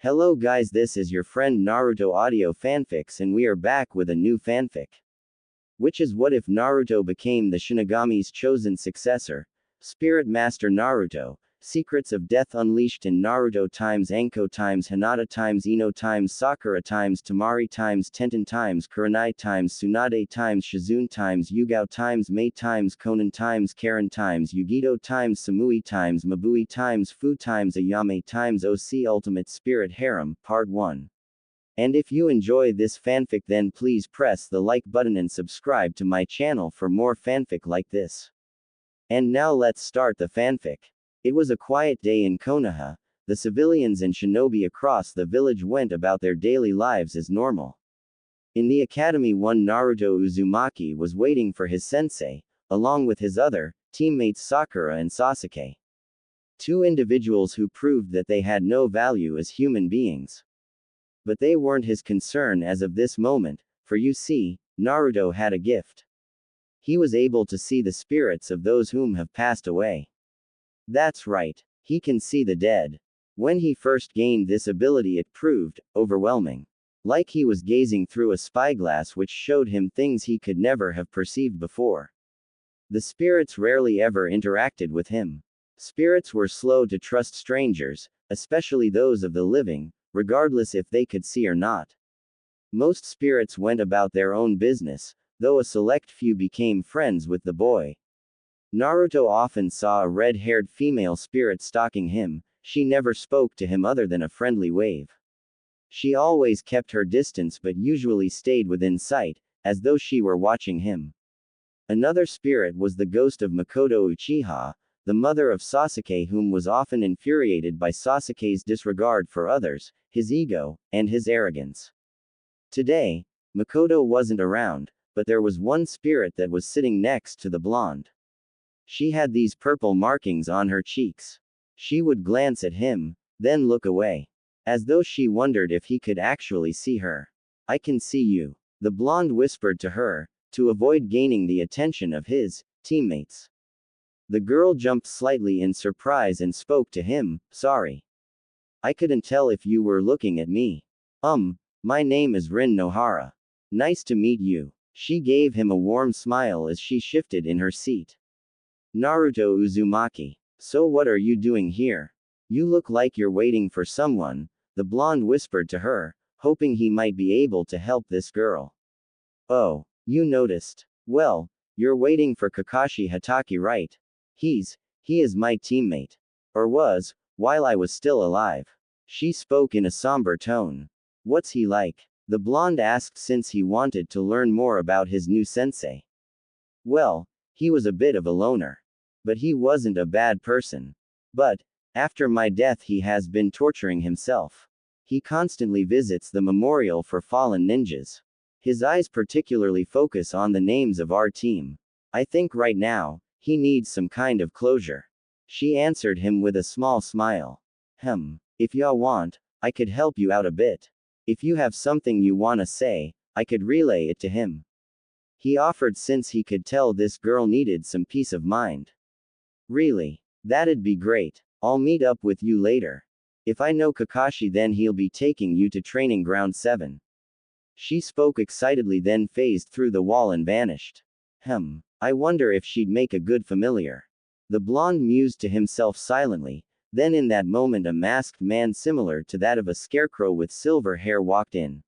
Hello guys, this is your friend Naruto Audio Fanfics and we are back with a new fanfic. Which is what if Naruto became the Shinigami's chosen successor? Spirit Master Naruto, Secrets of Death Unleashed in Naruto times Anko times Hinata times Ino times Sakura times Tamari times Tenten times Kurenai times Tsunade times Shizune times Yugao times Mei times Konan times Karen times Yugito times Samui times Mabui times Fu times Ayame times OC Ultimate Spirit Harem, Part 1. And if you enjoy this fanfic then please press the like button and subscribe to my channel for more fanfic like this. And now let's start the fanfic. It was a quiet day in Konoha. The civilians and shinobi across the village went about their daily lives as normal. In the academy, one Naruto Uzumaki was waiting for his sensei, along with his other teammates Sakura and Sasuke. Two individuals who proved that they had no value as human beings. But they weren't his concern as of this moment, for you see, Naruto had a gift. He was able to see the spirits of those whom have passed away. That's right, he can see the dead. When he first gained this ability it proved overwhelming. Like he was gazing through a spyglass which showed him things he could never have perceived before. The spirits rarely ever interacted with him. Spirits were slow to trust strangers, especially those of the living, regardless if they could see or not. Most spirits went about their own business, though a select few became friends with the boy. Naruto often saw a red-haired female spirit stalking him. She never spoke to him other than a friendly wave. She always kept her distance but usually stayed within sight, as though she were watching him. Another spirit was the ghost of Makoto Uchiha, the mother of Sasuke, whom was often infuriated by Sasuke's disregard for others, his ego, and his arrogance. Today, Makoto wasn't around, but there was one spirit that was sitting next to the blonde. She had these purple markings on her cheeks. She would glance at him, then look away. As though she wondered if he could actually see her. "I can see you," the blonde whispered to her, to avoid gaining the attention of his teammates. The girl jumped slightly in surprise and spoke to him, "Sorry. I couldn't tell if you were looking at me." My name is Rin Nohara. Nice to meet you." She gave him a warm smile as she shifted in her seat. Naruto Uzumaki. "So what are you doing here? You look like you're waiting for someone," the blonde whispered to her, hoping he might be able to help this girl. "Oh, you noticed. Well, you're waiting for Kakashi Hatake, right? He is my teammate. Or was, while I was still alive." She spoke in a somber tone. "What's he like?" the blonde asked since he wanted to learn more about his new sensei. "Well, he was a bit of a loner. But he wasn't a bad person. But, after my death he has been torturing himself. He constantly visits the memorial for fallen ninjas. His eyes particularly focus on the names of our team. I think right now, he needs some kind of closure." She answered him with a small smile. If y'all want, I could help you out a bit. If you have something you wanna say, I could relay it to him." He offered since he could tell this girl needed some peace of mind. "Really? That'd be great. I'll meet up with you later. If I know Kakashi then he'll be taking you to Training Ground 7. She spoke excitedly then phased through the wall and vanished. I wonder if she'd make a good familiar." The blonde mused to himself silently, then in that moment a masked man similar to that of a scarecrow with silver hair walked in.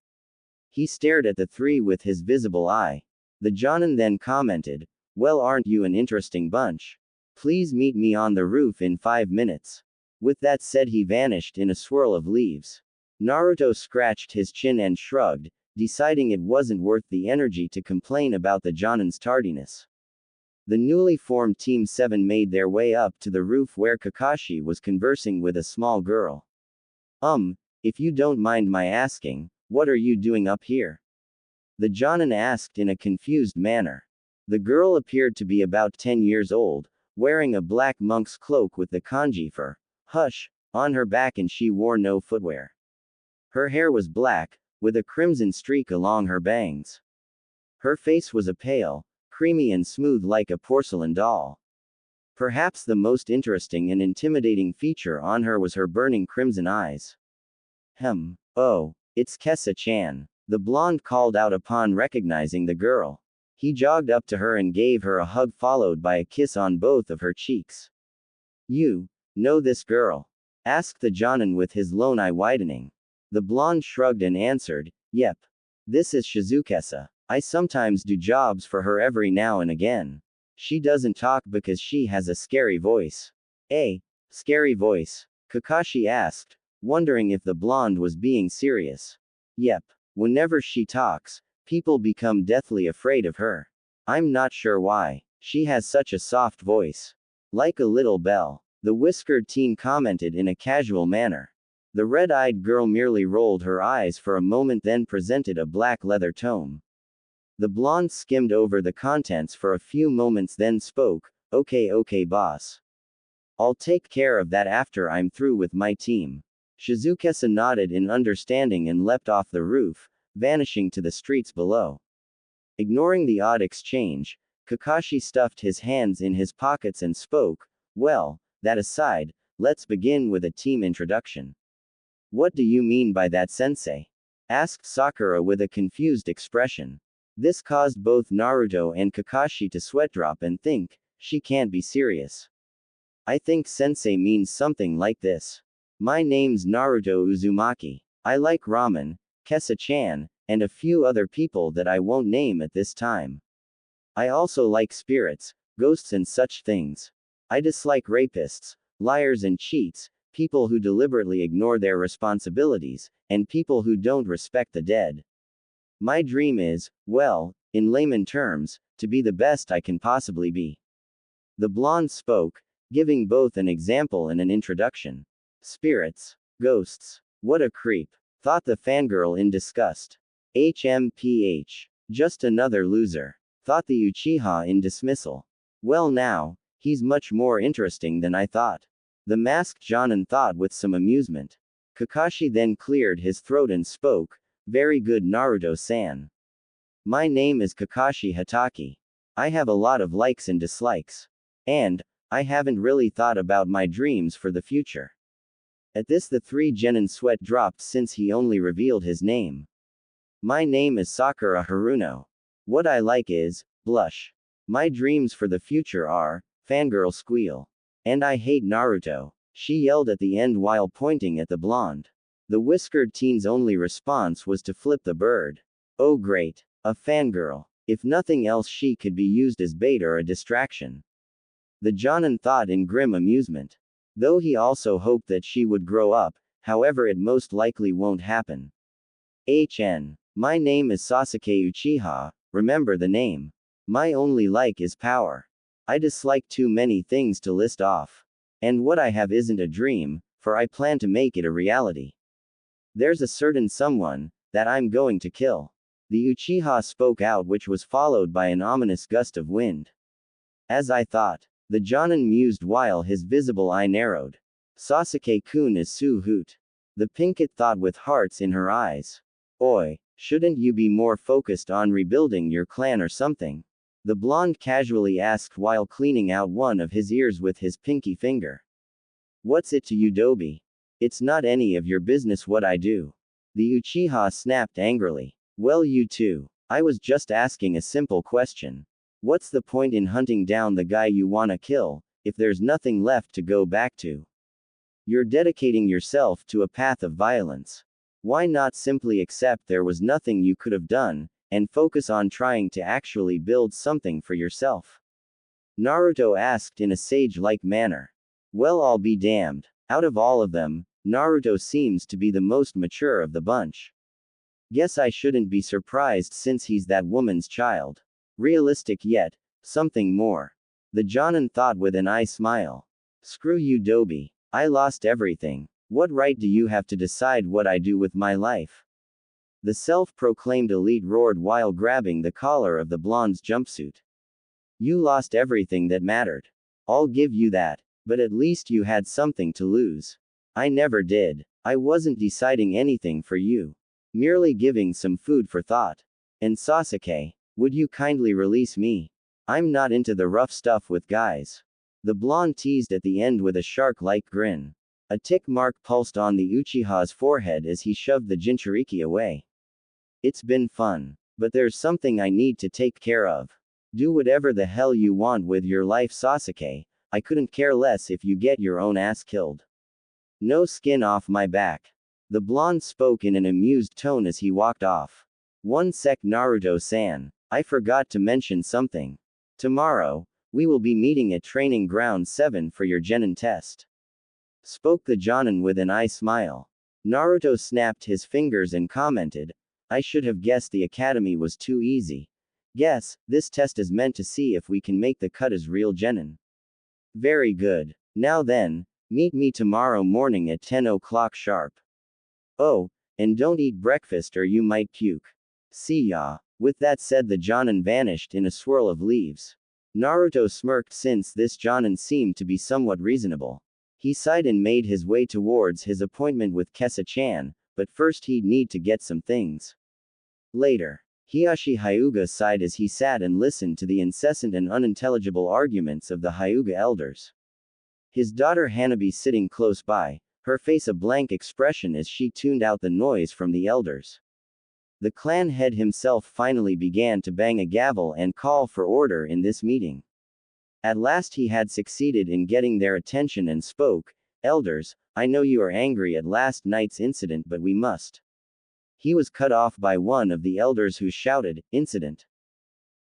He stared at the three with his visible eye. The Jonin then commented, "Well, aren't you an interesting bunch? Please meet me on the roof in 5 minutes. With that said he vanished in a swirl of leaves. Naruto scratched his chin and shrugged, deciding it wasn't worth the energy to complain about the Jonin's tardiness. The newly formed Team 7 made their way up to the roof where Kakashi was conversing with a small girl. If you don't mind my asking, what are you doing up here?" the Jonin asked in a confused manner. The girl appeared to be about 10 years old, wearing a black monk's cloak with the kanji for hush on her back, and she wore no footwear. Her hair was black, with a crimson streak along her bangs. Her face was a pale, creamy and smooth like a porcelain doll. Perhaps the most interesting and intimidating feature on her was her burning crimson eyes. Oh, it's Kessa-chan. The blonde called out upon recognizing the girl. He jogged up to her and gave her a hug followed by a kiss on both of her cheeks. You know this girl? Asked the Jonin with his lone eye widening. The blonde shrugged and answered, yep. This is Shizukessa. I sometimes do jobs for her every now and again. She doesn't talk because she has a scary voice. Scary voice? Kakashi asked, wondering if the blonde was being serious. Yep. Whenever she talks, people become deathly afraid of her. I'm not sure why. She has such a soft voice. Like a little bell. The whiskered teen commented in a casual manner. The red-eyed girl merely rolled her eyes for a moment then presented a black leather tome. The blonde skimmed over the contents for a few moments then spoke, okay boss. I'll take care of that after I'm through with my team. Shizukessa nodded in understanding and leapt off the roof, vanishing to the streets below. Ignoring the odd exchange, Kakashi stuffed his hands in his pockets and spoke, well, that aside, let's begin with a team introduction. What do you mean by that, sensei? Asked Sakura with a confused expression. This caused both Naruto and Kakashi to sweat drop and think, she can't be serious. I think sensei means something like this. My name's Naruto Uzumaki. I like ramen, Kessa-chan, and a few other people that I won't name at this time. I also like spirits, ghosts and such things. I dislike rapists, liars and cheats, people who deliberately ignore their responsibilities, and people who don't respect the dead. My dream is, well, in layman terms, to be the best I can possibly be. The blonde spoke, giving both an example and an introduction. Spirits, ghosts, what a creep, thought the fangirl in disgust. HMPH. Just another loser, thought the Uchiha in dismissal. Well now, he's much more interesting than I thought. The masked Jonin thought with some amusement. Kakashi then cleared his throat and spoke, very good Naruto-san. My name is Kakashi Hatake. I have a lot of likes and dislikes. And, I haven't really thought about my dreams for the future. At this the three genin sweat dropped since he only revealed his name. My name is Sakura Haruno. What I like is, blush. My dreams for the future are, fangirl squeal. And I hate Naruto, she yelled at the end while pointing at the blonde. The whiskered teen's only response was to flip the bird. Oh great, a fangirl. If nothing else she could be used as bait or a distraction. The Jonin thought in grim amusement. Though he also hoped that she would grow up, however it most likely won't happen. My name is Sasuke Uchiha, remember the name. My only like is power. I dislike too many things to list off. And what I have isn't a dream, for I plan to make it a reality. There's a certain someone, that I'm going to kill. The Uchiha spoke out, which was followed by an ominous gust of wind. As I thought, the Jonin mused while his visible eye narrowed. Sasuke-kun is Su-hoot. The pinkett thought with hearts in her eyes. Oi, shouldn't you be more focused on rebuilding your clan or something? The blonde casually asked while cleaning out one of his ears with his pinky finger. What's it to you, Dobi? It's not any of your business what I do. The Uchiha snapped angrily. Well, you too. I was just asking a simple question. What's the point in hunting down the guy you wanna kill, if there's nothing left to go back to? You're dedicating yourself to a path of violence. Why not simply accept there was nothing you could have done, and focus on trying to actually build something for yourself? Naruto asked in a sage-like manner. Well, I'll be damned. Out of all of them, Naruto seems to be the most mature of the bunch. Guess I shouldn't be surprised since he's that woman's child. Realistic yet, something more. The Jonin thought with an eye smile. Screw you, Dobi. I lost everything. What right do you have to decide what I do with my life? The self-proclaimed elite roared while grabbing the collar of the blonde's jumpsuit. You lost everything that mattered. I'll give you that, but at least you had something to lose. I never did. I wasn't deciding anything for you. Merely giving some food for thought. And Sasuke, would you kindly release me? I'm not into the rough stuff with guys. The blonde teased at the end with a shark-like grin. A tick mark pulsed on the Uchiha's forehead as he shoved the Jinchuriki away. It's been fun. But there's something I need to take care of. Do whatever the hell you want with your life, Sasuke. I couldn't care less if you get your own ass killed. No skin off my back. The blonde spoke in an amused tone as he walked off. One sec, Naruto-san. I forgot to mention something. Tomorrow, we will be meeting at Training Ground 7 for your Genin test. Spoke the Jonin with an eye smile. Naruto snapped his fingers and commented, I should have guessed the academy was too easy. Guess, this test is meant to see if we can make the cut as real genin. Very good. Now then, meet me tomorrow morning at 10 o'clock sharp. Oh, and don't eat breakfast or you might puke. See ya. With that said, the Jonin vanished in a swirl of leaves. Naruto smirked since this Jonin seemed to be somewhat reasonable. He sighed and made his way towards his appointment with Kesa-chan, but first he'd need to get some things. Later, Hiyashi Hyuga sighed as he sat and listened to the incessant and unintelligible arguments of the Hyuga elders. His daughter Hanabi sitting close by, her face a blank expression as she tuned out the noise from the elders. The clan head himself finally began to bang a gavel and call for order in this meeting. At last he had succeeded in getting their attention and spoke, Elders, I know you are angry at last night's incident, but we must. He was cut off by one of the elders who shouted, Incident.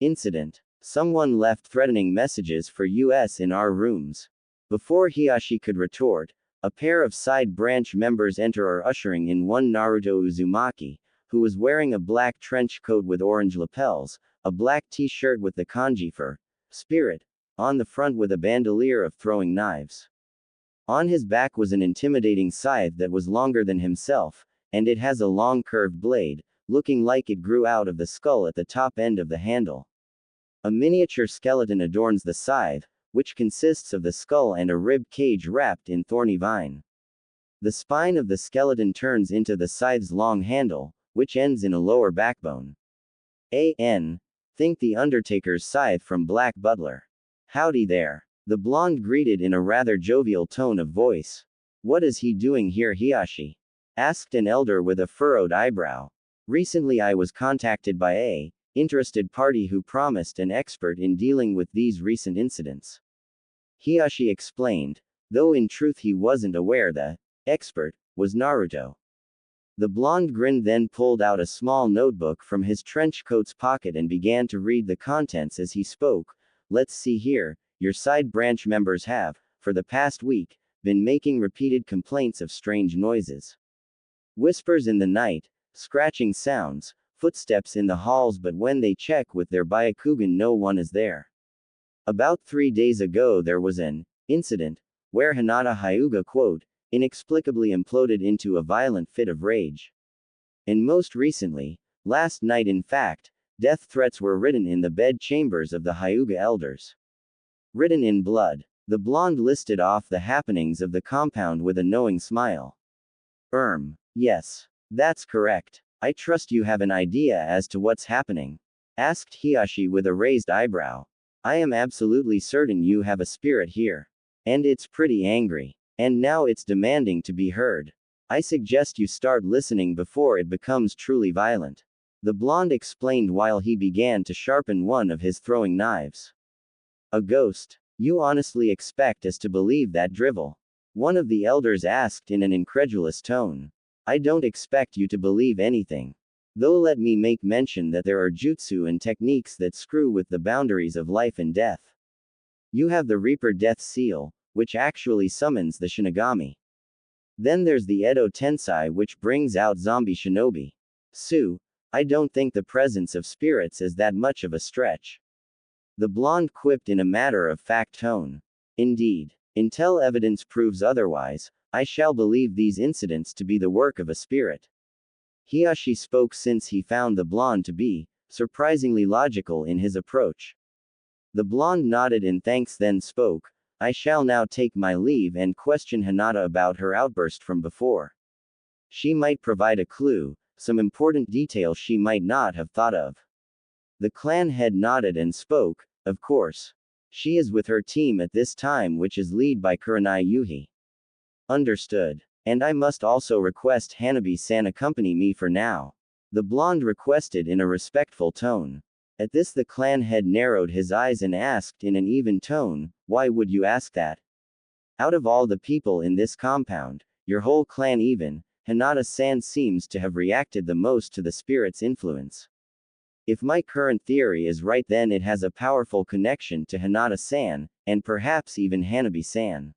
Incident. Someone left threatening messages for us in our rooms. Before Hiyashi could retort, a pair of side branch members enter, ushering in one Naruto Uzumaki, who was wearing a black trench coat with orange lapels, a black t-shirt with the kanji for spirit on the front with a bandolier of throwing knives. On his back was an intimidating scythe that was longer than himself, and it has a long curved blade, looking like it grew out of the skull at the top end of the handle. A miniature skeleton adorns the scythe, which consists of the skull and a rib cage wrapped in thorny vine. The spine of the skeleton turns into the scythe's long handle, which ends in a lower backbone. Think the Undertaker's scythe from Black Butler. Howdy there. The blonde greeted in a rather jovial tone of voice. What is he doing here, Hiyashi? Asked an elder with a furrowed eyebrow. Recently I was contacted by a interested party who promised an expert in dealing with these recent incidents. Hiyashi explained, though in truth he wasn't aware the expert was Naruto. The blonde grinned, then pulled out a small notebook from his trench coat's pocket and began to read the contents as he spoke. Let's see here, your side branch members have, for the past week, been making repeated complaints of strange noises. Whispers in the night, scratching sounds, footsteps in the halls, but when they check with their Byakugan no one is there. About 3 days ago there was an incident, where Hinata Hyuga quote, inexplicably imploded into a violent fit of rage. And most recently, last night in fact, death threats were written in the bed chambers of the Hyuga elders. Written in blood. The blonde listed off the happenings of the compound with a knowing smile. Yes. That's correct. I trust you have an idea as to what's happening? Asked Hiyashi with a raised eyebrow. I am absolutely certain you have a spirit here. And it's pretty angry. And now it's demanding to be heard. I suggest you start listening before it becomes truly violent. The blonde explained while he began to sharpen one of his throwing knives. A ghost? You honestly expect us to believe that drivel? One of the elders asked in an incredulous tone. I don't expect you to believe anything. Though let me make mention that there are jutsu and techniques that screw with the boundaries of life and death. You have the Reaper Death Seal, which actually summons the Shinigami. Then there's the Edo Tensei, which brings out zombie shinobi. I don't think the presence of spirits is that much of a stretch. The blonde quipped in a matter-of-fact tone. Indeed. Until evidence proves otherwise, I shall believe these incidents to be the work of a spirit. Hiyashi spoke since he found the blonde to be surprisingly logical in his approach. The blonde nodded in thanks, then spoke. I shall now take my leave and question Hinata about her outburst from before. She might provide a clue, some important detail she might not have thought of. The clan head nodded and spoke. Of course. She is with her team at this time, which is led by Kurenai Yuhi. Understood. And I must also request Hanabi-san accompany me for now. The blonde requested in a respectful tone. At this the clan head narrowed his eyes and asked in an even tone, "Why would you ask that? Out of all the people in this compound, your whole clan even, Hinata-san seems to have reacted the most to the spirit's influence. If my current theory is right, then it has a powerful connection to Hinata-san, and perhaps even Hanabi-san."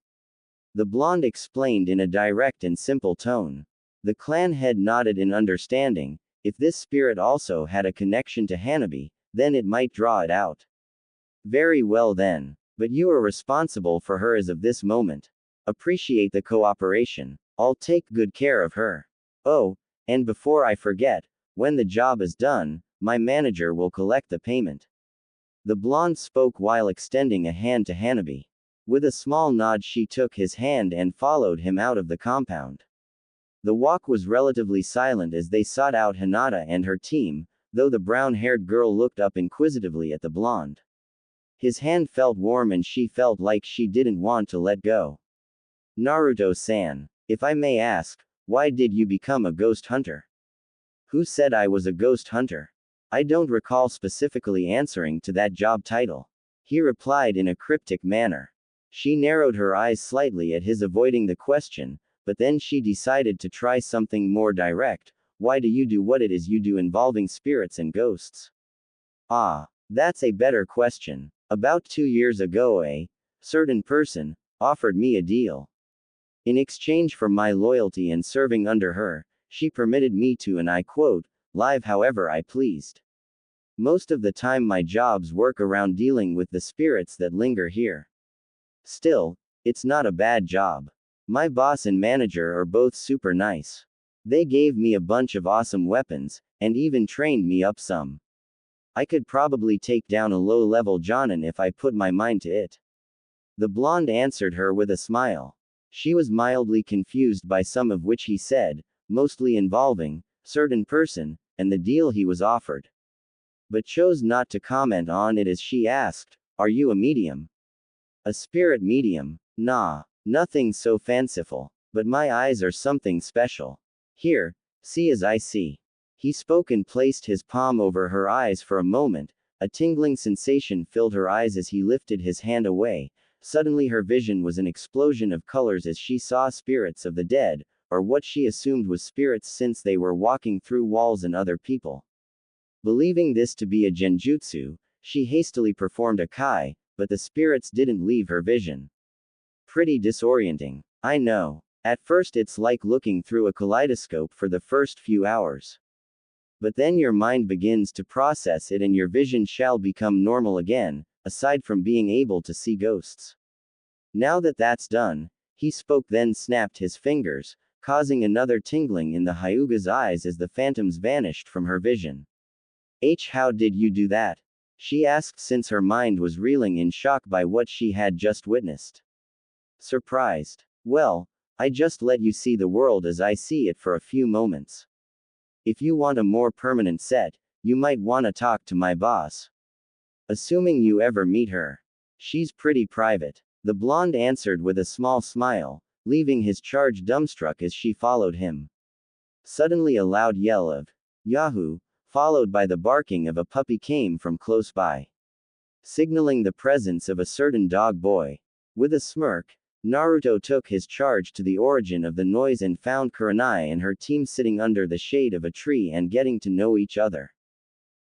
The blonde explained in a direct and simple tone. The clan head nodded in understanding. If this spirit also had a connection to Hanabi, then it might draw it out. Very well then. But you are responsible for her as of this moment. Appreciate the cooperation. I'll take good care of her. Oh, and before I forget, when the job is done, my manager will collect the payment. The blonde spoke while extending a hand to Hanabi. With a small nod she took his hand and followed him out of the compound. The walk was relatively silent as they sought out Hinata and her team, though the brown-haired girl looked up inquisitively at the blonde. His hand felt warm and she felt like she didn't want to let go. Naruto-san, if I may ask, why did you become a ghost hunter? Who said I was a ghost hunter? I don't recall specifically answering to that job title. He replied in a cryptic manner. She narrowed her eyes slightly at his avoiding the question, but then she decided to try something more direct. Why do you do what it is you do involving spirits and ghosts? Ah, that's a better question. About 2 years ago, a certain person offered me a deal. In exchange for my loyalty and serving under her, she permitted me to, and I quote, live however I pleased. Most of the time my jobs work around dealing with the spirits that linger here. Still, it's not a bad job. My boss and manager are both super nice. They gave me a bunch of awesome weapons, and even trained me up some. I could probably take down a low-level Jonin if I put my mind to it. The blonde answered her with a smile. She was mildly confused by some of which he said, mostly involving certain person, and the deal he was offered. But chose not to comment on it as she asked, "Are you a medium?" "A spirit medium? Nah, nothing so fanciful. But my eyes are something special. Here, see as I see." He spoke and placed his palm over her eyes for a moment. A tingling sensation filled her eyes as he lifted his hand away. Suddenly her vision was an explosion of colors as she saw spirits of the dead, or what she assumed was spirits since they were walking through walls and other people. Believing this to be a genjutsu, she hastily performed a kai, but the spirits didn't leave her vision. Pretty disorienting. I know. At first it's like looking through a kaleidoscope for the first few hours. But then your mind begins to process it and your vision shall become normal again, aside from being able to see ghosts. Now that that's done, he spoke then snapped his fingers, causing another tingling in the Hyuga's eyes as the phantoms vanished from her vision. How did you do that? She asked since her mind was reeling in shock by what she had just witnessed. Surprised. Well, I just let you see the world as I see it for a few moments. If you want a more permanent set, you might wanna talk to my boss. Assuming you ever meet her. She's pretty private. The blonde answered with a small smile, leaving his charge dumbstruck as she followed him. Suddenly a loud yell of Yahoo! Followed by the barking of a puppy came from close by, signaling the presence of a certain dog boy. With a smirk, Naruto took his charge to the origin of the noise and found Kurenai and her team sitting under the shade of a tree and getting to know each other.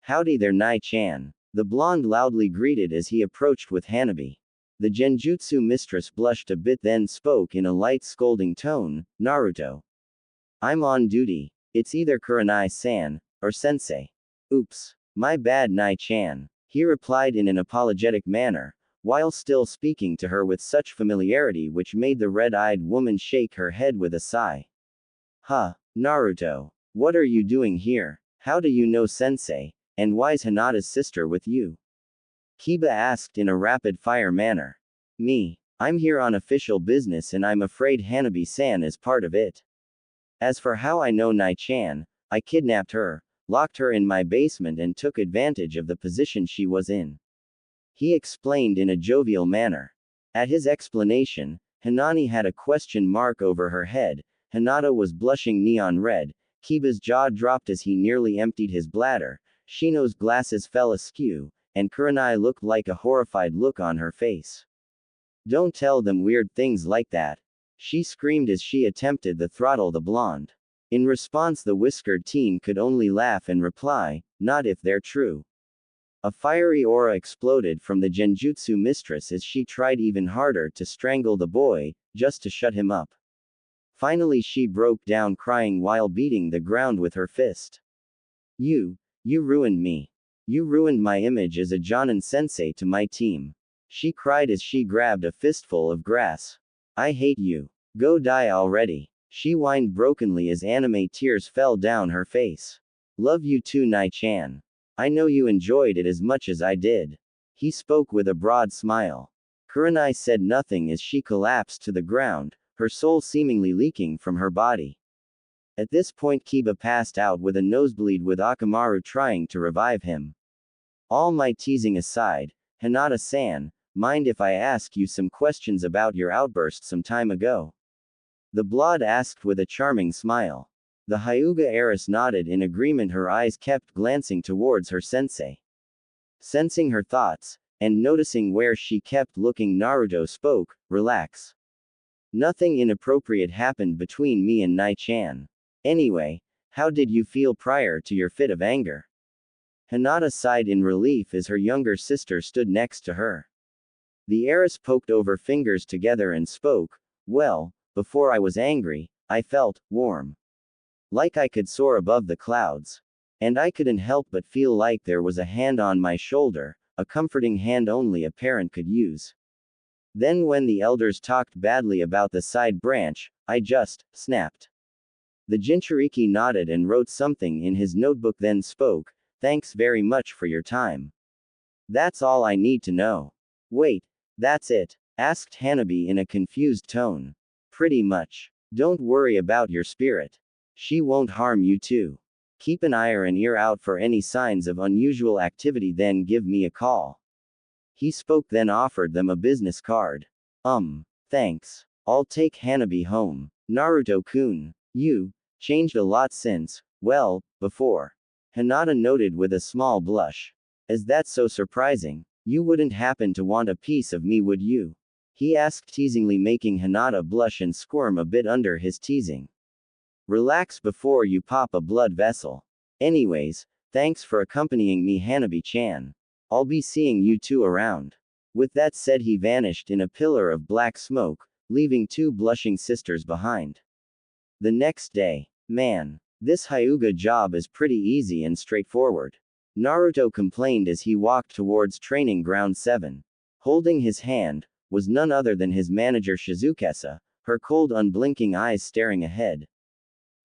Howdy there Nai-chan. The blonde loudly greeted as he approached with Hanabi. The genjutsu mistress blushed a bit then spoke in a light scolding tone, Naruto. I'm on duty. It's either Kurenai-san, or sensei. Oops. My bad Nai-chan. He replied in an apologetic manner, while still speaking to her with such familiarity which made the red-eyed woman shake her head with a sigh. Huh, Naruto. What are you doing here? How do you know sensei, and why's Hinata's sister with you? Kiba asked in a rapid-fire manner. Me. I'm here on official business and I'm afraid Hanabi-san is part of it. As for how I know Nai-chan, I kidnapped her, locked her in my basement and took advantage of the position she was in. He explained in a jovial manner. At his explanation, Hanani had a question mark over her head, Hinata was blushing neon red, Kiba's jaw dropped as he nearly emptied his bladder, Shino's glasses fell askew, and Kurenai looked like a horrified look on her face. Don't tell them weird things like that, she screamed as she attempted to throttle the blonde. In response, the whiskered teen could only laugh and reply, not if they're true. A fiery aura exploded from the genjutsu mistress as she tried even harder to strangle the boy, just to shut him up. Finally, she broke down crying while beating the ground with her fist. You ruined me. You ruined my image as a Jonin sensei to my team. She cried as she grabbed a fistful of grass. I hate you. Go die already. She whined brokenly as anime tears fell down her face. Love you too, Nai-chan. I know you enjoyed it as much as I did. He spoke with a broad smile. Kurenai said nothing as she collapsed to the ground, her soul seemingly leaking from her body. At this point, Kiba passed out with a nosebleed, with Akamaru trying to revive him. All my teasing aside, Hinata-san, mind if I ask you some questions about your outburst some time ago? The blonde asked with a charming smile. The Hyuga heiress nodded in agreement, her eyes kept glancing towards her sensei. Sensing her thoughts, and noticing where she kept looking, Naruto spoke, relax. Nothing inappropriate happened between me and Nai-chan. Anyway, how did you feel prior to your fit of anger? Hinata sighed in relief as her younger sister stood next to her. The heiress poked over fingers together and spoke, well, before I was angry, I felt warm. Like I could soar above the clouds. And I couldn't help but feel like there was a hand on my shoulder, a comforting hand only a parent could use. Then when the elders talked badly about the side branch, I just snapped. The Jinchuriki nodded and wrote something in his notebook, then spoke, thanks very much for your time. That's all I need to know. Wait, that's it? Asked Hanabi in a confused tone. Pretty much. Don't worry about your spirit. She won't harm you too. Keep an eye or an ear out for any signs of unusual activity, then give me a call. He spoke, then offered them a business card. Thanks. I'll take Hanabi home. Naruto-kun, you changed a lot since, well, before. Hinata noted with a small blush. Is that so surprising? You wouldn't happen to want a piece of me, would you? He asked teasingly, making Hinata blush and squirm a bit under his teasing. Relax before you pop a blood vessel. Anyways, thanks for accompanying me, Hanabi-chan. I'll be seeing you two around. With that said, he vanished in a pillar of black smoke, leaving two blushing sisters behind. The next day. Man, this Hyuga job is pretty easy and straightforward. Naruto complained as he walked towards Training Ground 7. Holding his hand was none other than his manager Shizukesa, her cold unblinking eyes staring ahead.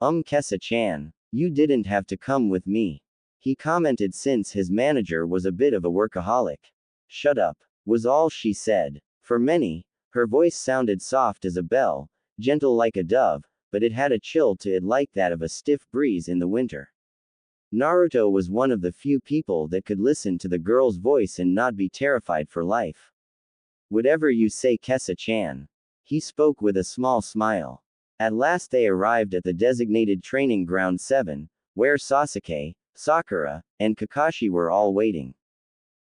Kesa-chan, you didn't have to come with me. He commented since his manager was a bit of a workaholic. Shut up, was all she said. For many, her voice sounded soft as a bell, gentle like a dove, but it had a chill to it like that of a stiff breeze in the winter. Naruto was one of the few people that could listen to the girl's voice and not be terrified for life. Whatever you say, Kesa-chan. He spoke with a small smile. At last they arrived at the designated Training Ground 7, where Sasuke, Sakura, and Kakashi were all waiting.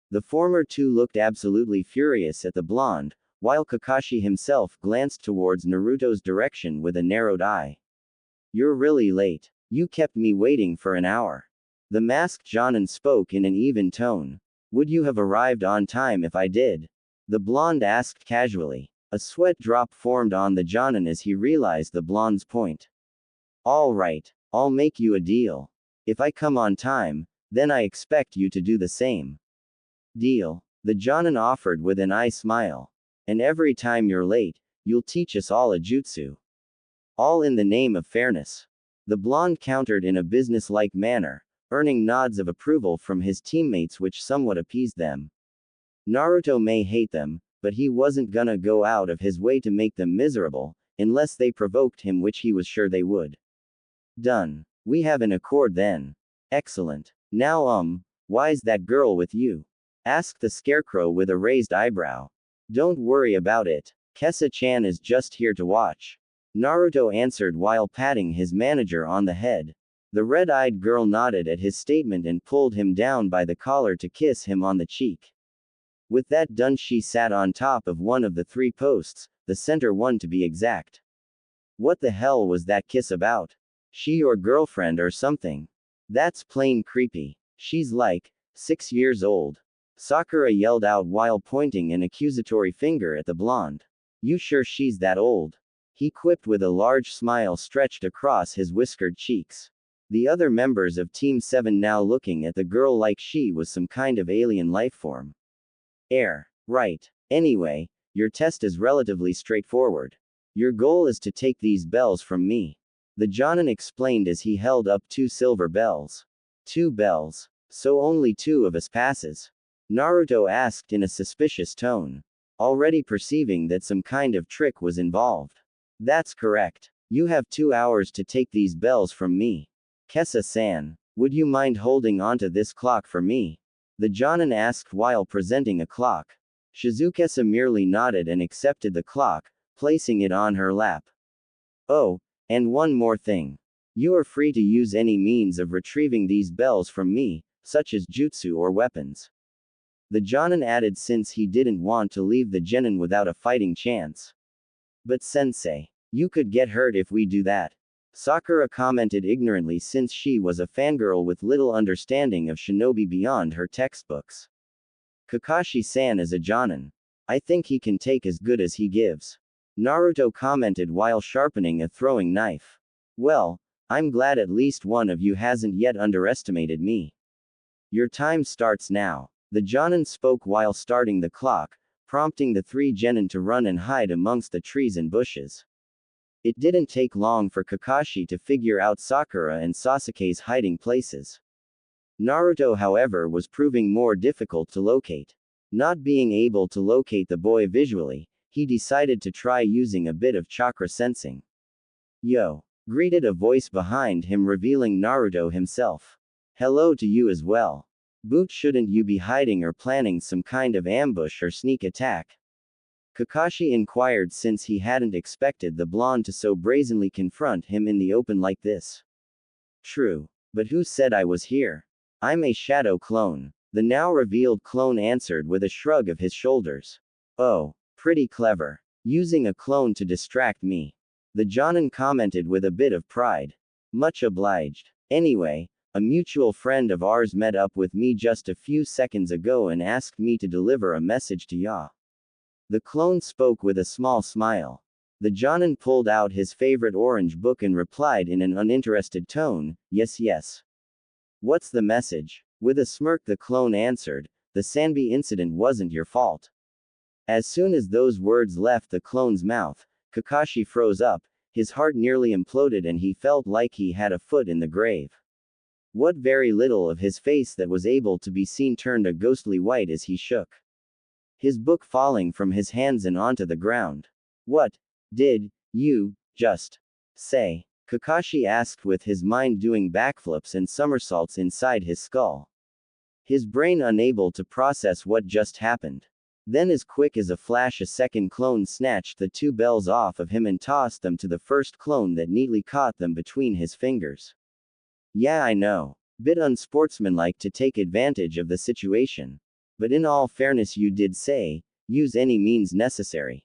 The former two looked absolutely furious at the blonde, while Kakashi himself glanced towards Naruto's direction with a narrowed eye. You're really late. You kept me waiting for an hour. The masked Jonin spoke in an even tone. Would you have arrived on time if I did? The blonde asked casually. A sweat drop formed on the Jonin as he realized the blonde's point. All right, I'll make you a deal. If I come on time, then I expect you to do the same. Deal? The Jonin offered with an eye smile. And every time you're late, you'll teach us all a jutsu. All in the name of fairness. The blonde countered in a business-like manner, earning nods of approval from his teammates, which somewhat appeased them. Naruto may hate them, but he wasn't gonna go out of his way to make them miserable, unless they provoked him, which he was sure they would. Done. We have an accord then. Excellent. Now why's that girl with you? Asked the scarecrow with a raised eyebrow. Don't worry about it. Kessa-chan is just here to watch. Naruto answered while patting his manager on the head. The red-eyed girl nodded at his statement and pulled him down by the collar to kiss him on the cheek. With that done, she sat on top of one of the 3 posts, the center one to be exact. What the hell was that kiss about? She your girlfriend or something? That's plain creepy. She's like 6 years old. Sakura yelled out while pointing an accusatory finger at the blonde. You sure she's that old? He quipped with a large smile stretched across his whiskered cheeks. The other members of Team 7 now looking at the girl like she was some kind of alien lifeform. Right. Anyway, your test is relatively straightforward. Your goal is to take these bells from me. The Jonin explained as he held up 2 silver bells. 2 bells. So only 2 of us passes? Naruto asked in a suspicious tone, already perceiving that some kind of trick was involved. That's correct. You have 2 hours to take these bells from me. Kessa-san, would you mind holding onto this clock for me? The Jonin asked while presenting a clock. Shizukesa merely nodded and accepted the clock, placing it on her lap. Oh, and one more thing. You are free to use any means of retrieving these bells from me, such as jutsu or weapons. The Jonin added since he didn't want to leave the genin without a fighting chance. But sensei, you could get hurt if we do that. Sakura commented ignorantly since she was a fangirl with little understanding of shinobi beyond her textbooks. Kakashi-san is a jonin. I think he can take as good as he gives. Naruto commented while sharpening a throwing knife. Well, I'm glad at least one of you hasn't yet underestimated me. Your time starts now. The jonin spoke while starting the clock, prompting the 3 genin to run and hide amongst the trees and bushes. It didn't take long for Kakashi to figure out Sakura and Sasuke's hiding places. Naruto, however, was proving more difficult to locate. Not being able to locate the boy visually, he decided to try using a bit of chakra sensing. Yo! Greeted a voice behind him revealing Naruto himself. Hello to you as well. Boot, shouldn't you be hiding or planning some kind of ambush or sneak attack? Kakashi inquired since he hadn't expected the blonde to so brazenly confront him in the open like this. True. But who said I was here? I'm a shadow clone. The now revealed clone answered with a shrug of his shoulders. Oh, pretty clever. Using a clone to distract me. The jonin commented with a bit of pride. Much obliged. Anyway, a mutual friend of ours met up with me just a few seconds ago and asked me to deliver a message to ya. The clone spoke with a small smile. The jonin pulled out his favorite orange book and replied in an uninterested tone, yes. What's the message? With a smirk the clone answered, the Sanbi incident wasn't your fault. As soon as those words left the clone's mouth, Kakashi froze up, his heart nearly imploded and he felt like he had a foot in the grave. What very little of his face that was able to be seen turned a ghostly white as he shook. His book falling from his hands and onto the ground. What did you just say? Kakashi asked with his mind doing backflips and somersaults inside his skull. His brain unable to process what just happened. Then as quick as a flash a second clone snatched the 2 bells off of him and tossed them to the first clone that neatly caught them between his fingers. Yeah, I know. Bit unsportsmanlike to take advantage of the situation. But in all fairness you did say, use any means necessary.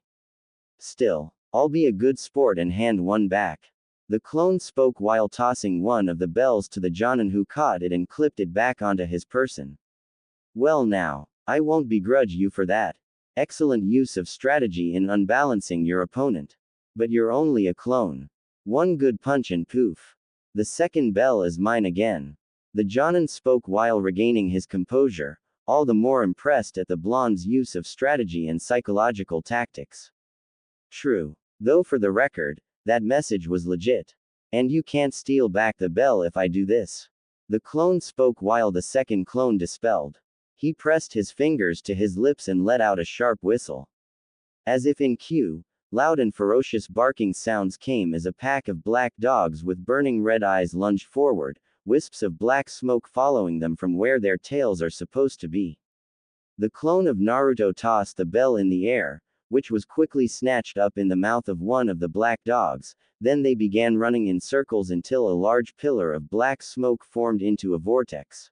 Still, I'll be a good sport and hand one back. The clone spoke while tossing one of the bells to the jonin who caught it and clipped it back onto his person. Well now, I won't begrudge you for that. Excellent use of strategy in unbalancing your opponent. But you're only a clone. One good punch and poof. The second bell is mine again. The jonin spoke while regaining his composure, all the more impressed at the blonde's use of strategy and psychological tactics. True. Though for the record, that message was legit. And you can't steal back the bell if I do this. The clone spoke while the second clone dispelled. He pressed his fingers to his lips and let out a sharp whistle. As if in cue, loud and ferocious barking sounds came as a pack of black dogs with burning red eyes lunged forward, wisps of black smoke following them from where their tails are supposed to be. The clone of Naruto tossed the bell in the air, which was quickly snatched up in the mouth of one of the black dogs. Then they began running in circles until a large pillar of black smoke formed into a vortex.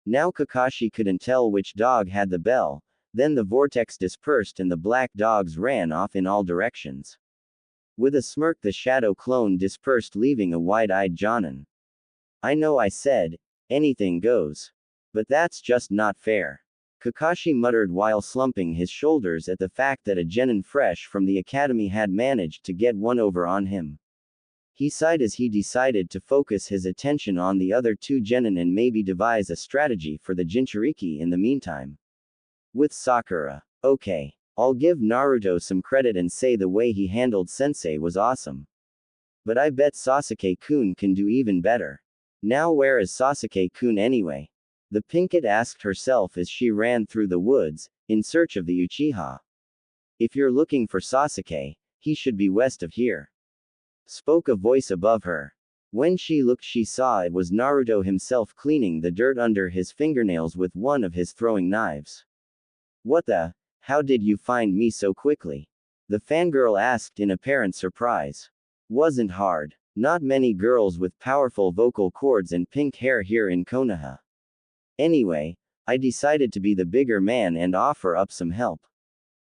Now Kakashi couldn't tell which dog had the bell. Then the vortex dispersed and the black dogs ran off in all directions. With a smirk, the shadow clone dispersed, leaving a wide-eyed Jonin. I know I said, anything goes. But that's just not fair. Kakashi muttered while slumping his shoulders at the fact that a genin fresh from the academy had managed to get one over on him. He sighed as he decided to focus his attention on the other two genin and maybe devise a strategy for the Jinchuriki in the meantime. With Sakura. Okay. I'll give Naruto some credit and say the way he handled Sensei was awesome. But I bet Sasuke-kun can do even better. Now where is Sasuke-kun anyway? The Pink Cat asked herself as she ran through the woods, in search of the Uchiha. If you're looking for Sasuke, he should be west of here. Spoke a voice above her. When she looked, she saw it was Naruto himself cleaning the dirt under his fingernails with one of his throwing knives. What the? How did you find me so quickly? The fangirl asked in apparent surprise. Wasn't hard. Not many girls with powerful vocal cords and pink hair here in Konoha. Anyway, I decided to be the bigger man and offer up some help.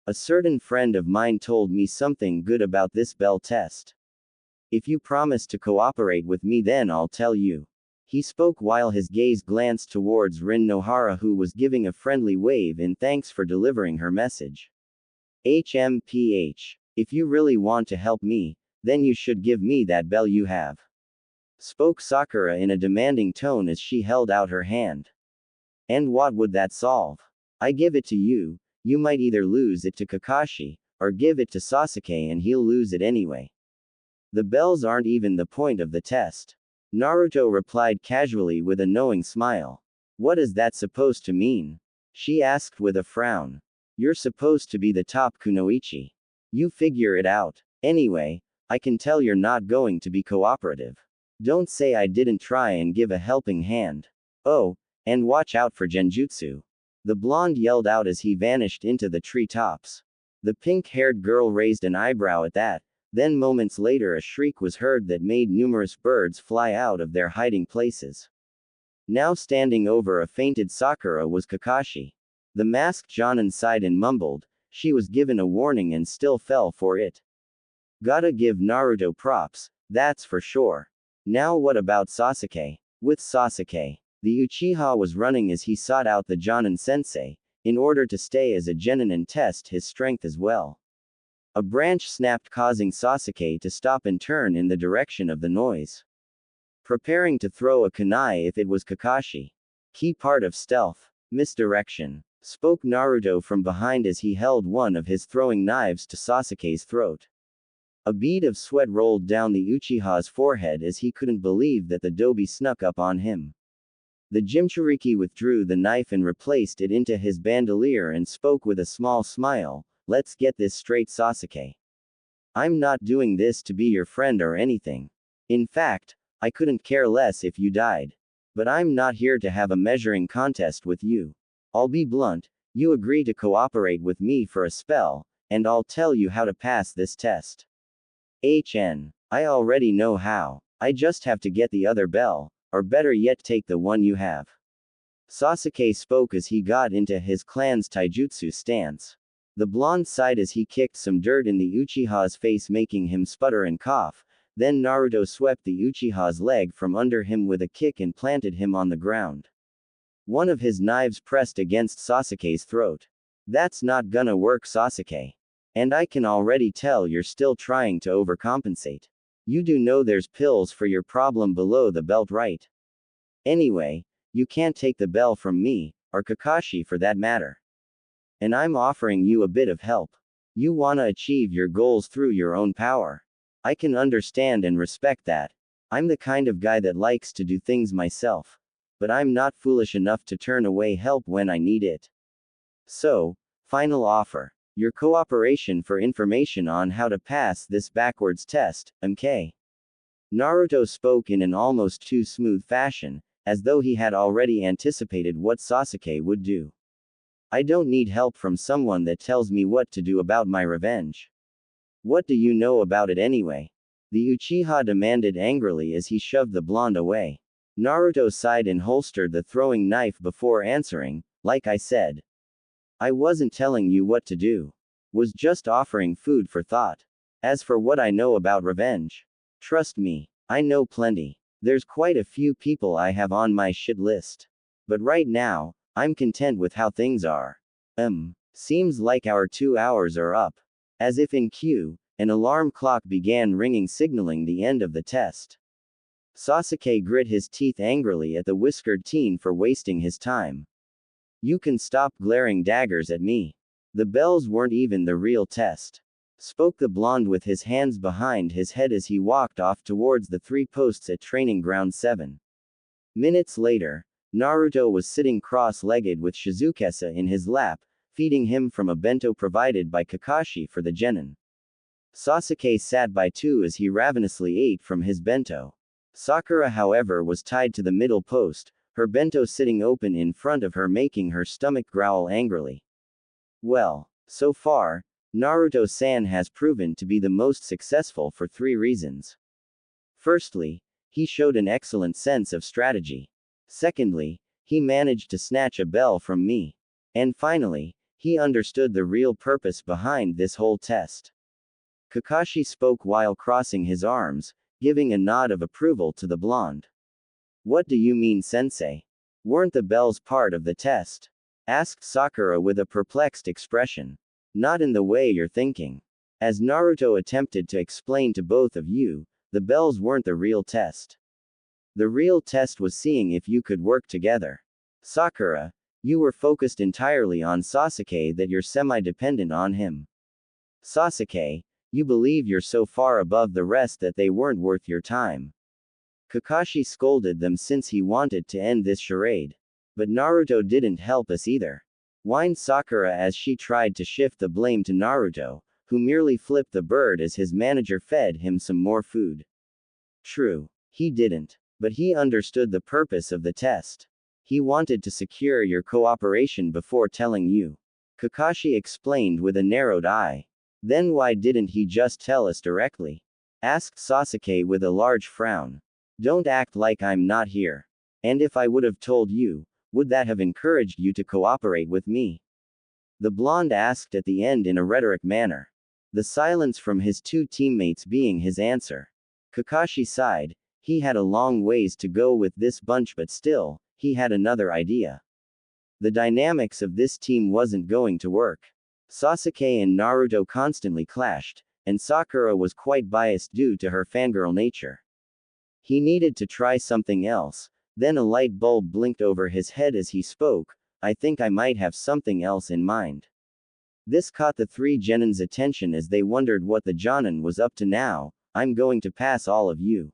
A certain friend of mine told me something good about this bell test. If you promise to cooperate with me, then I'll tell you. He spoke while his gaze glanced towards Rin Nohara, who was giving a friendly wave in thanks for delivering her message. HMPH. If you really want to help me, then you should give me that bell you have. Spoke Sakura in a demanding tone as she held out her hand. And what would that solve? I give it to you, you might either lose it to Kakashi, or give it to Sasuke and he'll lose it anyway. The bells aren't even the point of the test. Naruto replied casually with a knowing smile. What is that supposed to mean? She asked with a frown. You're supposed to be the top kunoichi. You figure it out. Anyway, I can tell you're not going to be cooperative. Don't say I didn't try and give a helping hand. Oh, and watch out for Genjutsu. The blonde yelled out as he vanished into the treetops. The pink-haired girl raised an eyebrow at that. Then moments later a shriek was heard that made numerous birds fly out of their hiding places. Now standing over a fainted Sakura was Kakashi. The masked Jonin sighed and mumbled, she was given a warning and still fell for it. Gotta give Naruto props, that's for sure. Now what about Sasuke? With Sasuke, the Uchiha was running as he sought out the Jonin sensei, in order to stay as a genin and test his strength as well. A branch snapped, causing Sasuke to stop and turn in the direction of the noise. Preparing to throw a kunai if it was Kakashi. Key part of stealth. Misdirection. Spoke Naruto from behind as he held one of his throwing knives to Sasuke's throat. A bead of sweat rolled down the Uchiha's forehead as he couldn't believe that the dobi snuck up on him. The Jinchuriki withdrew the knife and replaced it into his bandolier and spoke with a small smile. Let's get this straight, Sasuke. I'm not doing this to be your friend or anything. In fact, I couldn't care less if you died. But I'm not here to have a measuring contest with you. I'll be blunt, you agree to cooperate with me for a spell, and I'll tell you how to pass this test. I already know how. I just have to get the other bell, or better yet take the one you have. Sasuke spoke as he got into his clan's taijutsu stance. The blonde sighed as he kicked some dirt in the Uchiha's face, making him sputter and cough. Then Naruto swept the Uchiha's leg from under him with a kick and planted him on the ground. One of his knives pressed against Sasuke's throat. That's not gonna work, Sasuke. And I can already tell you're still trying to overcompensate. You do know there's pills for your problem below the belt, right? Anyway, you can't take the bell from me, or Kakashi for that matter. And I'm offering you a bit of help. You wanna achieve your goals through your own power. I can understand and respect that. I'm the kind of guy that likes to do things myself. But I'm not foolish enough to turn away help when I need it. So, final offer. Your cooperation for information on how to pass this backwards test, MK. Naruto spoke in an almost too smooth fashion, as though he had already anticipated what Sasuke would do. I don't need help from someone that tells me what to do about my revenge. What do you know about it anyway? The Uchiha demanded angrily as he shoved the blonde away. Naruto sighed and holstered the throwing knife before answering, like I said. I wasn't telling you what to do. Was just offering food for thought. As for what I know about revenge, trust me, I know plenty. There's quite a few people I have on my shit list. But right now, I'm content with how things are. Seems like our 2 hours are up. As if in cue, an alarm clock began ringing, signaling the end of the test. Sasuke grit his teeth angrily at the whiskered teen for wasting his time. You can stop glaring daggers at me. The bells weren't even the real test. Spoke the blonde with his hands behind his head as he walked off towards the 3 posts at Training Ground 7. Minutes later, Naruto was sitting cross-legged with Shizukesa in his lap, feeding him from a bento provided by Kakashi for the genin. Sasuke sat by too as he ravenously ate from his bento. Sakura, however, was tied to the middle post, her bento sitting open in front of her, making her stomach growl angrily. Well, so far, Naruto-san has proven to be the most successful for 3 reasons. Firstly, he showed an excellent sense of strategy. Secondly, he managed to snatch a bell from me. And finally, he understood the real purpose behind this whole test. Kakashi spoke while crossing his arms, giving a nod of approval to the blonde. What do you mean, sensei? Weren't the bells part of the test? Asked Sakura with a perplexed expression. Not in the way you're thinking. As Naruto attempted to explain to both of you, the bells weren't the real test. The real test was seeing if you could work together. Sakura, you were focused entirely on Sasuke that you're semi-dependent on him. Sasuke, you believe you're so far above the rest that they weren't worth your time. Kakashi scolded them since he wanted to end this charade. But Naruto didn't help us either. Whined Sakura as she tried to shift the blame to Naruto, who merely flipped the bird as his manager fed him some more food. True, he didn't. But he understood the purpose of the test. He wanted to secure your cooperation before telling you. Kakashi explained with a narrowed eye. Then why didn't he just tell us directly? Asked Sasuke with a large frown. Don't act like I'm not here. And if I would have told you, would that have encouraged you to cooperate with me? The blonde asked at the end in a rhetoric manner. The silence from his 2 teammates being his answer. Kakashi sighed. He had a long ways to go with this bunch, but still, he had another idea. The dynamics of this team wasn't going to work. Sasuke and Naruto constantly clashed, and Sakura was quite biased due to her fangirl nature. He needed to try something else. Then a light bulb blinked over his head as he spoke. I think I might have something else in mind. This caught the 3 genins' attention as they wondered what the Jonin was up to now. I'm going to pass all of you.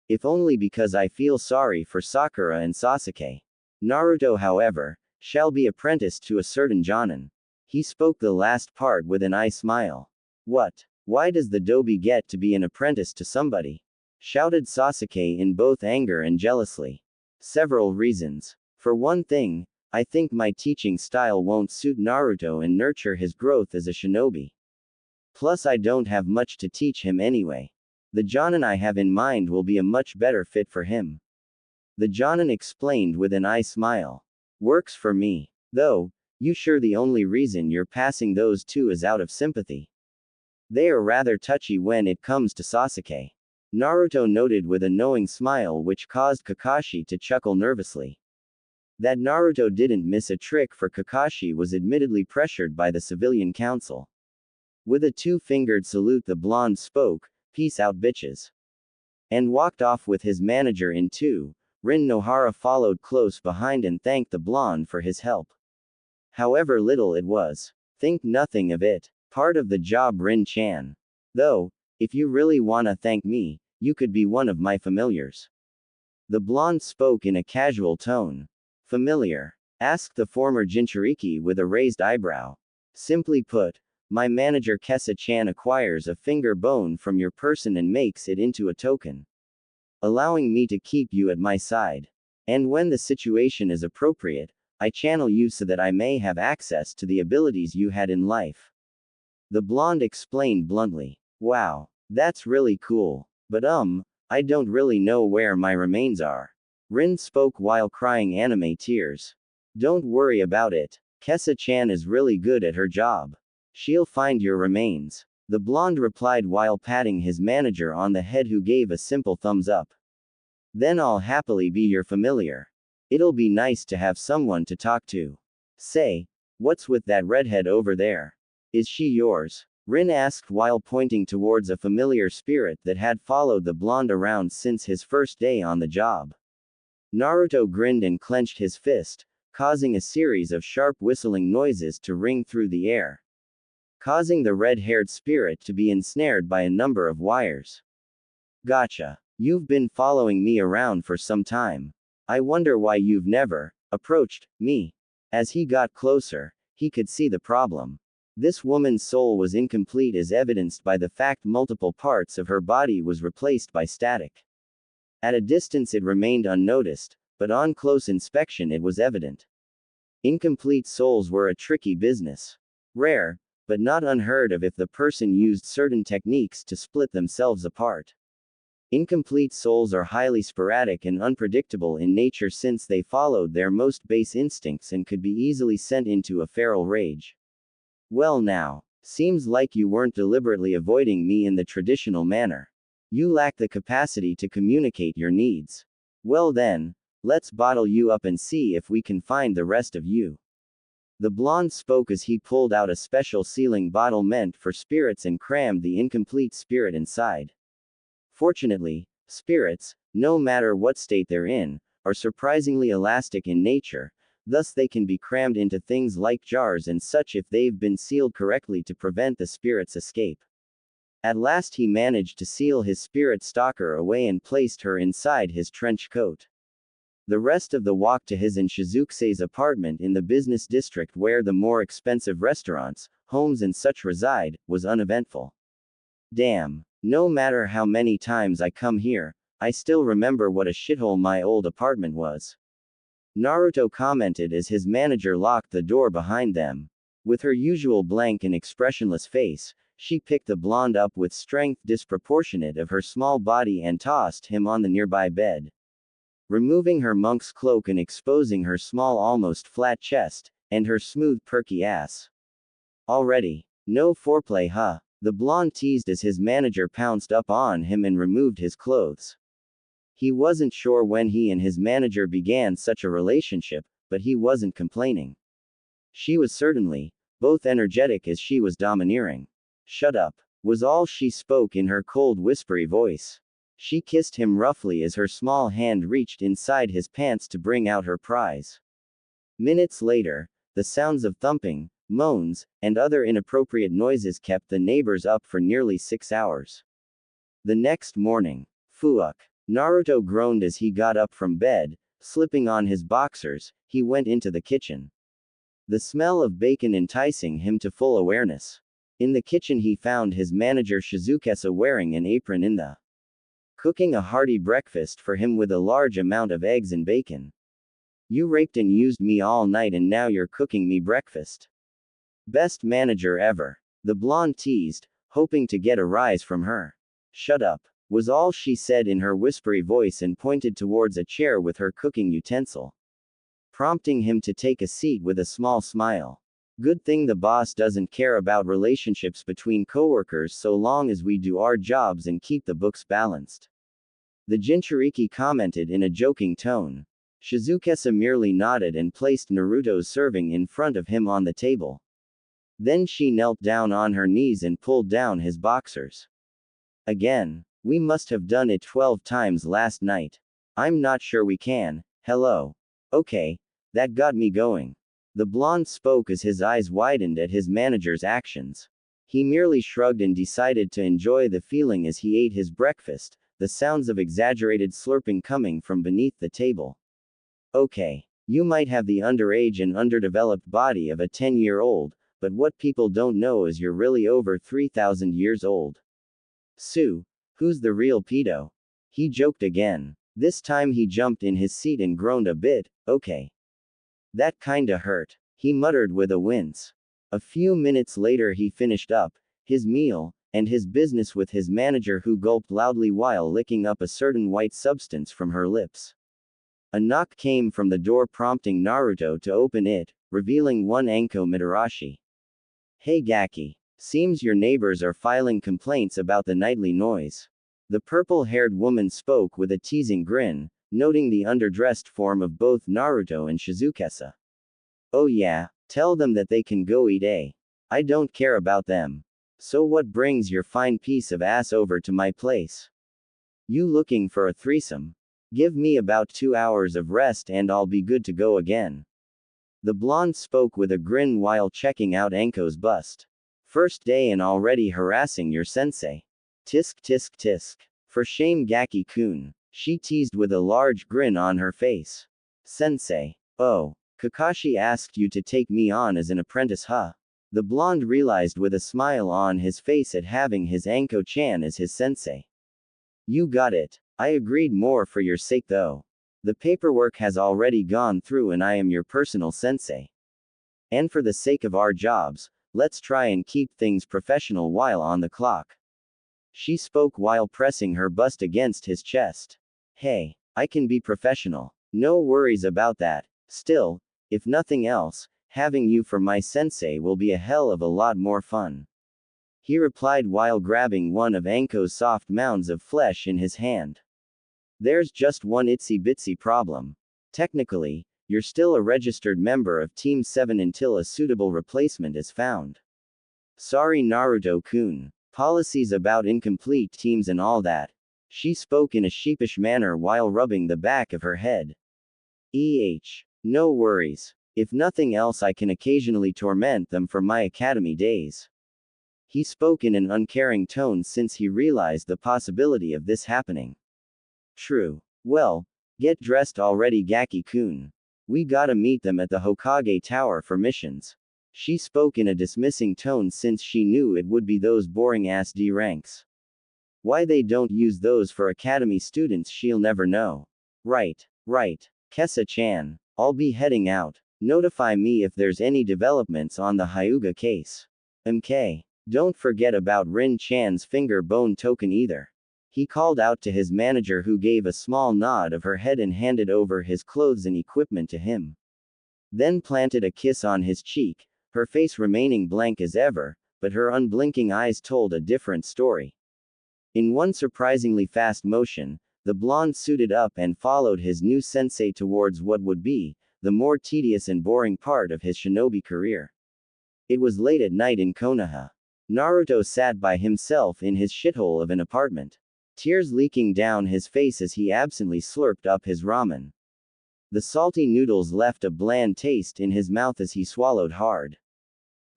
If only because I feel sorry for Sakura and Sasuke. Naruto, however, shall be apprenticed to a certain Jonin. He spoke the last part with an eye smile. What? Why does the Dobi get to be an apprentice to somebody? Shouted Sasuke in both anger and jealously. Several reasons. For one thing, I think my teaching style won't suit Naruto and nurture his growth as a shinobi. Plus I don't have much to teach him anyway. The Jonin I have in mind will be a much better fit for him. The Jonin explained with an eye smile. Works for me. Though, you sure the only reason you're passing those 2 is out of sympathy? They are rather touchy when it comes to Sasuke. Naruto noted with a knowing smile, which caused Kakashi to chuckle nervously. That Naruto didn't miss a trick for Kakashi was admittedly pressured by the civilian council. With a 2-fingered salute the blonde spoke, peace out bitches. And walked off with his manager in 2. Rin Nohara followed close behind and thanked the blonde for his help. However little it was. Think nothing of it. Part of the job, Rin-chan. Though, if you really wanna thank me, you could be one of my familiars. The blonde spoke in a casual tone. Familiar? Asked the former Jinchuriki with a raised eyebrow. Simply put, my manager Kesa-chan acquires a finger bone from your person and makes it into a token, allowing me to keep you at my side. And when the situation is appropriate, I channel you so that I may have access to the abilities you had in life. The blonde explained bluntly. Wow, that's really cool. But I don't really know where my remains are. Rin spoke while crying anime tears. Don't worry about it. Kessa-chan is really good at her job. She'll find your remains. The blonde replied while patting his manager on the head, who gave a simple thumbs up. Then I'll happily be your familiar. It'll be nice to have someone to talk to. Say, what's with that redhead over there? Is she yours? Rin asked while pointing towards a familiar spirit that had followed the blonde around since his first day on the job. Naruto grinned and clenched his fist, causing a series of sharp whistling noises to ring through the air, causing the red-haired spirit to be ensnared by a number of wires. Gotcha. You've been following me around for some time. I wonder why you've never approached me. As he got closer, he could see the problem. This woman's soul was incomplete, as evidenced by the fact multiple parts of her body was replaced by static. At a distance it remained unnoticed, but on close inspection it was evident. Incomplete souls were a tricky business. Rare, but not unheard of if the person used certain techniques to split themselves apart. Incomplete souls are highly sporadic and unpredictable in nature, since they followed their most base instincts and could be easily sent into a feral rage. Well now, seems like you weren't deliberately avoiding me in the traditional manner. You lack the capacity to communicate your needs. Well then, let's bottle you up and see if we can find the rest of you. The blonde spoke as he pulled out a special sealing bottle meant for spirits and crammed the incomplete spirit inside. Fortunately, spirits, no matter what state they're in, are surprisingly elastic in nature, thus they can be crammed into things like jars and such if they've been sealed correctly to prevent the spirit's escape. At last he managed to seal his spirit stalker away and placed her inside his trench coat. The rest of the walk to his and Shizukuse's apartment in the business district, where the more expensive restaurants, homes and such reside, was uneventful. Damn. No matter how many times I come here, I still remember what a shithole my old apartment was. Naruto commented as his manager locked the door behind them. With her usual blank and expressionless face, she picked the blonde up with strength disproportionate of her small body and tossed him on the nearby bed. Removing her monk's cloak and exposing her small, almost flat chest, and her smooth, perky ass. Already? No foreplay, huh? The blonde teased as his manager pounced up on him and removed his clothes. He wasn't sure when he and his manager began such a relationship, but he wasn't complaining. She was certainly both energetic as she was domineering. Shut up, was all she spoke in her cold, whispery voice. She kissed him roughly as her small hand reached inside his pants to bring out her prize. Minutes later, the sounds of thumping, moans, and other inappropriate noises kept the neighbors up for nearly 6 hours. The next morning, Fuck. Naruto groaned as he got up from bed, slipping on his boxers. He went into the kitchen. The smell of bacon enticing him to full awareness. In the kitchen he found his manager Shizukesa wearing an apron in the cooking a hearty breakfast for him with a large amount of eggs and bacon. You raped and used me all night and now you're cooking me breakfast. Best manager ever. The blonde teased, hoping to get a rise from her. Shut up, was all she said in her whispery voice and pointed towards a chair with her cooking utensil, prompting him to take a seat with a small smile. Good thing the boss doesn't care about relationships between coworkers so long as we do our jobs and keep the books balanced. The Jinchuriki commented in a joking tone. Shizukesa merely nodded and placed Naruto's serving in front of him on the table. Then she knelt down on her knees and pulled down his boxers. Again. We must have done it 12 times last night. I'm not sure we can. Hello. Okay. That got me going. The blonde spoke as his eyes widened at his manager's actions. He merely shrugged and decided to enjoy the feeling as he ate his breakfast, the sounds of exaggerated slurping coming from beneath the table. Okay. You might have the underage and underdeveloped body of a 10-year-old, but what people don't know is you're really over 3,000 years old. Sue. Who's the real pedo? He joked again. This time he jumped in his seat and groaned a bit. Okay. That kinda hurt, he muttered with a wince. A few minutes later he finished up his meal and his business with his manager, who gulped loudly while licking up a certain white substance from her lips. A knock came from the door, prompting Naruto to open it, revealing one Anko Mitarashi. Hey Gaki. Seems your neighbors are filing complaints about the nightly noise. The purple-haired woman spoke with a teasing grin, noting the underdressed form of both Naruto and Shizukawa. Oh yeah, tell them that they can go eat. I don't care about them. So what brings your fine piece of ass over to my place? You looking for a threesome? Give me about 2 hours of rest and I'll be good to go again. The blonde spoke with a grin while checking out Anko's bust. First day and already harassing your sensei. Tisk tisk tisk. For shame Gaki-kun, she teased with a large grin on her face. Sensei. Oh, Kakashi asked you to take me on as an apprentice, huh? The blonde realized with a smile on his face at having his Anko-chan as his sensei. You got it. I agreed, more for your sake though. The paperwork has already gone through and I am your personal sensei. And for the sake of our jobs, let's try and keep things professional while on the clock. She spoke while pressing her bust against his chest. Hey, I can be professional. No worries about that. Still, if nothing else, having you for my sensei will be a hell of a lot more fun. He replied while grabbing one of Anko's soft mounds of flesh in his hand. There's just one itsy bitsy problem. Technically, you're still a registered member of Team 7 until a suitable replacement is found. Sorry Naruto-kun. Policies about incomplete teams and all that. She spoke in a sheepish manner while rubbing the back of her head. No worries. If nothing else, I can occasionally torment them for my academy days. He spoke in an uncaring tone since he realized the possibility of this happening. True. Well, get dressed already Gaki-kun. We gotta meet them at the Hokage Tower for missions. She spoke in a dismissing tone since she knew it would be those boring-ass D ranks. Why they don't use those for academy students she'll never know. Right. Kessa-chan. I'll be heading out. Notify me if there's any developments on the Hyuga case. MK. Don't forget about Rin-chan's finger bone token either. He called out to his manager, who gave a small nod of her head and handed over his clothes and equipment to him. Then planted a kiss on his cheek, her face remaining blank as ever, but her unblinking eyes told a different story. In one surprisingly fast motion, the blonde suited up and followed his new sensei towards what would be the more tedious and boring part of his shinobi career. It was late at night in Konoha. Naruto sat by himself in his shithole of an apartment. Tears leaking down his face as he absently slurped up his ramen. The salty noodles left a bland taste in his mouth as he swallowed hard.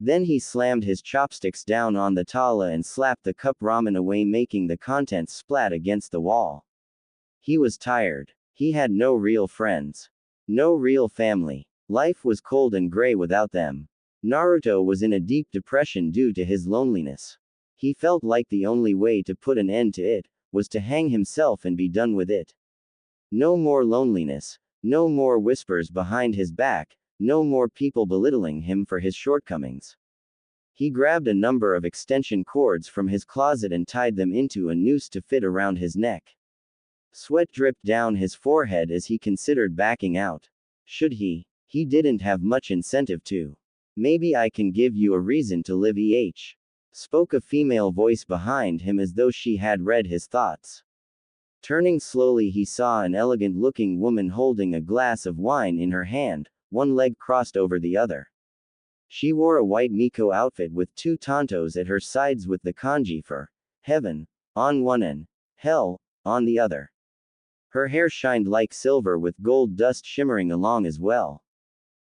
Then he slammed his chopsticks down on the tala and slapped the cup ramen away, making the contents splat against the wall. He was tired. He had no real friends. No real family. Life was cold and gray without them. Naruto was in a deep depression due to his loneliness. He felt like the only way to put an end to it was to hang himself and be done with it. No more loneliness, no more whispers behind his back, no more people belittling him for his shortcomings. He grabbed a number of extension cords from his closet and tied them into a noose to fit around his neck. Sweat dripped down his forehead as he considered backing out. Should he? He didn't have much incentive to. Maybe I can give you a reason to live, spoke a female voice behind him as though she had read his thoughts. Turning slowly, he saw an elegant-looking woman holding a glass of wine in her hand, one leg crossed over the other. She wore a white Miko outfit with 2 tantos at her sides with the kanji for heaven on one and hell on the other. Her hair shined like silver with gold dust shimmering along as well.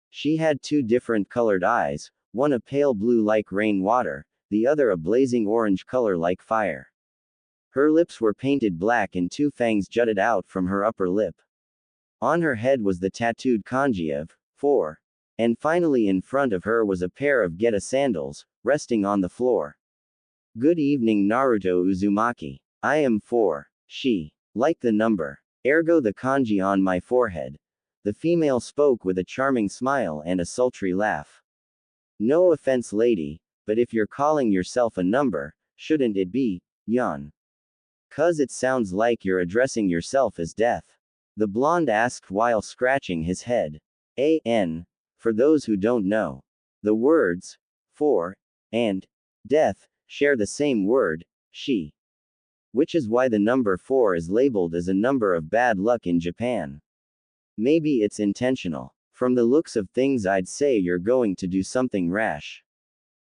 She had 2 different colored eyes, one a pale blue like rainwater, the other a blazing orange color like fire. Her lips were painted black and 2 fangs jutted out from her upper lip. On her head was the tattooed kanji of 4. And finally in front of her was a pair of Geta sandals, resting on the floor. Good evening Naruto Uzumaki. I am 4. She. Like the number. Ergo the kanji on my forehead. The female spoke with a charming smile and a sultry laugh. No offense, lady, but if you're calling yourself a number, shouldn't it be, Yan? 'Cause it sounds like you're addressing yourself as death. The blonde asked while scratching his head. For those who don't know. The words, for, and, death, share the same word, she. Which is why the number 4 is labeled as a number of bad luck in Japan. Maybe it's intentional. From the looks of things I'd say you're going to do something rash.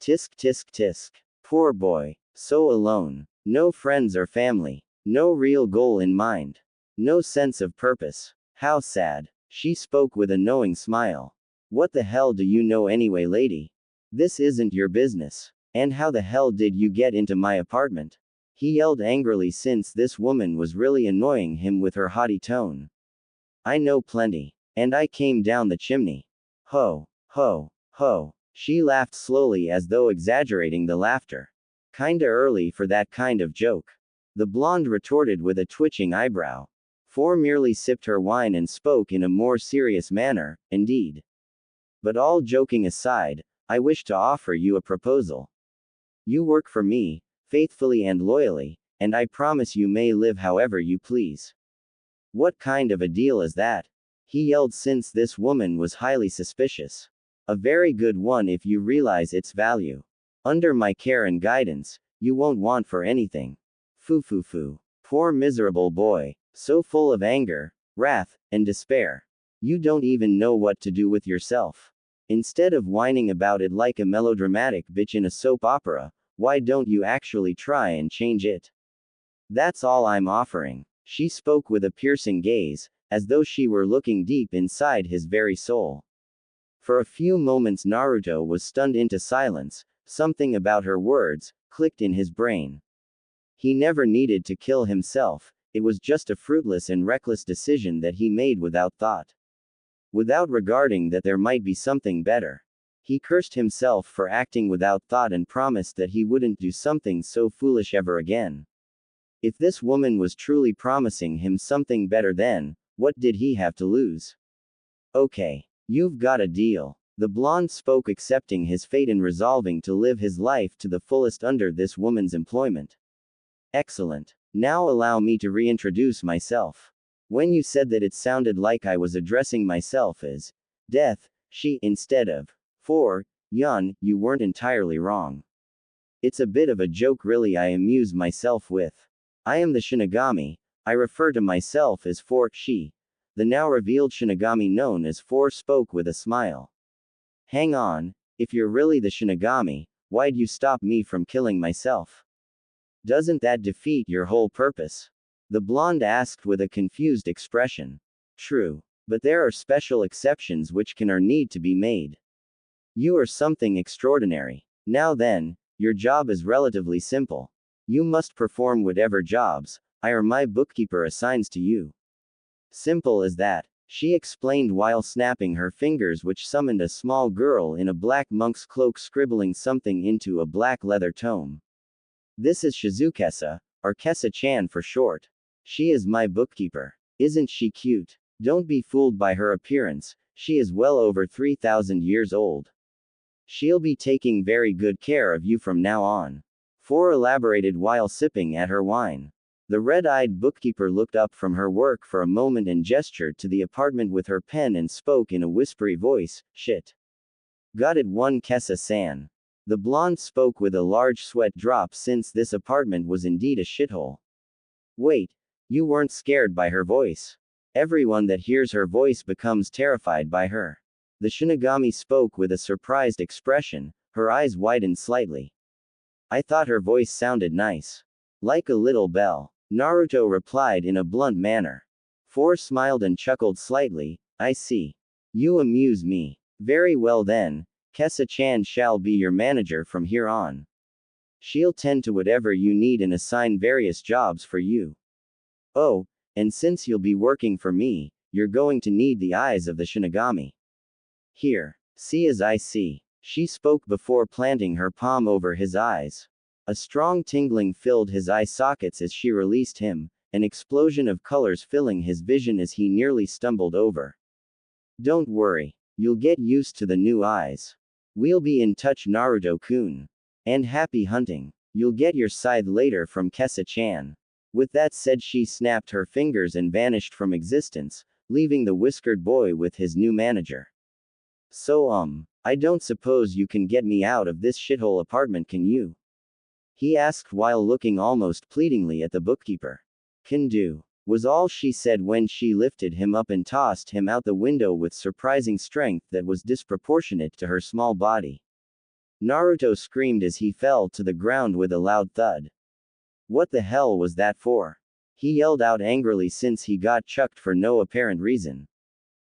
Tisk tisk tisk. Poor boy. So alone. No friends or family. No real goal in mind. No sense of purpose. How sad. She spoke with a knowing smile. What the hell do you know anyway, lady? This isn't your business. And how the hell did you get into my apartment? He yelled angrily since this woman was really annoying him with her haughty tone. I know plenty. And I came down the chimney. Ho, ho, ho. She laughed slowly as though exaggerating the laughter. Kinda early for that kind of joke. The blonde retorted with a twitching eyebrow. Four merely sipped her wine and spoke in a more serious manner, indeed. But all joking aside, I wish to offer you a proposal. You work for me, faithfully and loyally, and I promise you may live however you please. What kind of a deal is that? He yelled since this woman was highly suspicious. A very good one if you realize its value. Under my care and guidance, you won't want for anything. Foo foo foo. Poor miserable boy, so full of anger, wrath, and despair. You don't even know what to do with yourself. Instead of whining about it like a melodramatic bitch in a soap opera, why don't you actually try and change it? That's all I'm offering. She spoke with a piercing gaze, as though she were looking deep inside his very soul. For a few moments Naruto was stunned into silence. Something about her words clicked in his brain. He never needed to kill himself, it was just a fruitless and reckless decision that he made without thought. Without regarding that there might be something better. He cursed himself for acting without thought and promised that he wouldn't do something so foolish ever again. If this woman was truly promising him something better, then what did he have to lose? Okay. You've got a deal. The blonde spoke, accepting his fate and resolving to live his life to the fullest under this woman's employment. Excellent. Now allow me to reintroduce myself. When you said that, it sounded like I was addressing myself as death, she, instead of for Yan, you weren't entirely wrong. It's a bit of a joke, really, I amuse myself with. I am the Shinigami. I refer to myself as for she. The now revealed Shinigami known as For spoke with a smile. Hang on, if you're really the Shinigami, why'd you stop me from killing myself? Doesn't that defeat your whole purpose? The blonde asked with a confused expression. True. But there are special exceptions which can or need to be made. You are something extraordinary. Now then, your job is relatively simple. You must perform whatever jobs I or my bookkeeper assigns to you. Simple as that, she explained while snapping her fingers, which summoned a small girl in a black monk's cloak scribbling something into a black leather tome. This is Shizukesa, or Kesa-chan for short. She is my bookkeeper. Isn't she cute? Don't be fooled by her appearance, she is well over 3,000 years old. She'll be taking very good care of you from now on. For elaborated while sipping at her wine. The red-eyed bookkeeper looked up from her work for a moment and gestured to the apartment with her pen and spoke in a whispery voice, shit. Got it, one Kesa-san. The blonde spoke with a large sweat drop since this apartment was indeed a shithole. Wait, you weren't scared by her voice? Everyone that hears her voice becomes terrified by her. The Shinigami spoke with a surprised expression, her eyes widened slightly. I thought her voice sounded nice. Like a little bell. Naruto replied in a blunt manner. For smiled and chuckled slightly. I see. You amuse me. Very well then, Kesa-chan shall be your manager from here on. She'll tend to whatever you need and assign various jobs for you. Oh, and since you'll be working for me, you're going to need the eyes of the Shinigami. Here. See as I see. She spoke before planting her palm over his eyes. A strong tingling filled his eye sockets as she released him, an explosion of colors filling his vision as he nearly stumbled over. Don't worry. You'll get used to the new eyes. We'll be in touch, Naruto-kun. And happy hunting. You'll get your scythe later from Kessa-chan. With that said, she snapped her fingers and vanished from existence, leaving the whiskered boy with his new manager. So, I don't suppose you can get me out of this shithole apartment, can you? He asked while looking almost pleadingly at the bookkeeper. Can do, was all she said when she lifted him up and tossed him out the window with surprising strength that was disproportionate to her small body. Naruto screamed as he fell to the ground with a loud thud. What the hell was that for? He yelled out angrily since he got chucked for no apparent reason.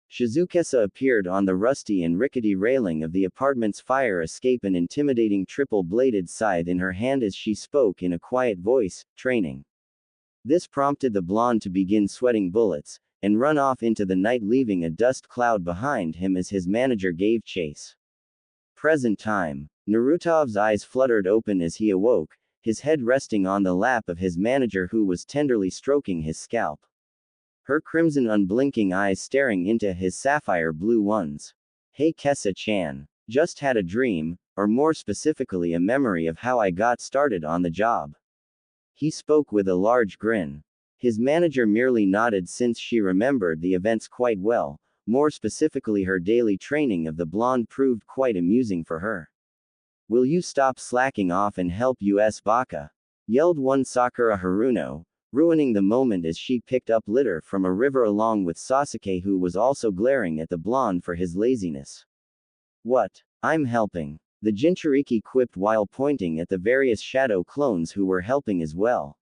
Shizukesa appeared on the rusty and rickety railing of the apartment's fire escape, an intimidating triple-bladed scythe in her hand as she spoke in a quiet voice, training. This prompted the blonde to begin sweating bullets, and run off into the night, leaving a dust cloud behind him as his manager gave chase. Present time. Naruto's eyes fluttered open as he awoke, his head resting on the lap of his manager who was tenderly stroking his scalp. Her crimson unblinking eyes staring into his sapphire blue ones. Hey Kessa-chan. Just had a dream, or more specifically a memory of how I got started on the job. He spoke with a large grin. His manager merely nodded since she remembered the events quite well, more specifically her daily training of the blonde proved quite amusing for her. Will you stop slacking off and help us, Baka? Yelled one Sakura Haruno, ruining the moment as she picked up litter from a river along with Sasuke, who was also glaring at the blonde for his laziness. What? I'm helping. The Jinchuriki quipped while pointing at the various shadow clones who were helping as well.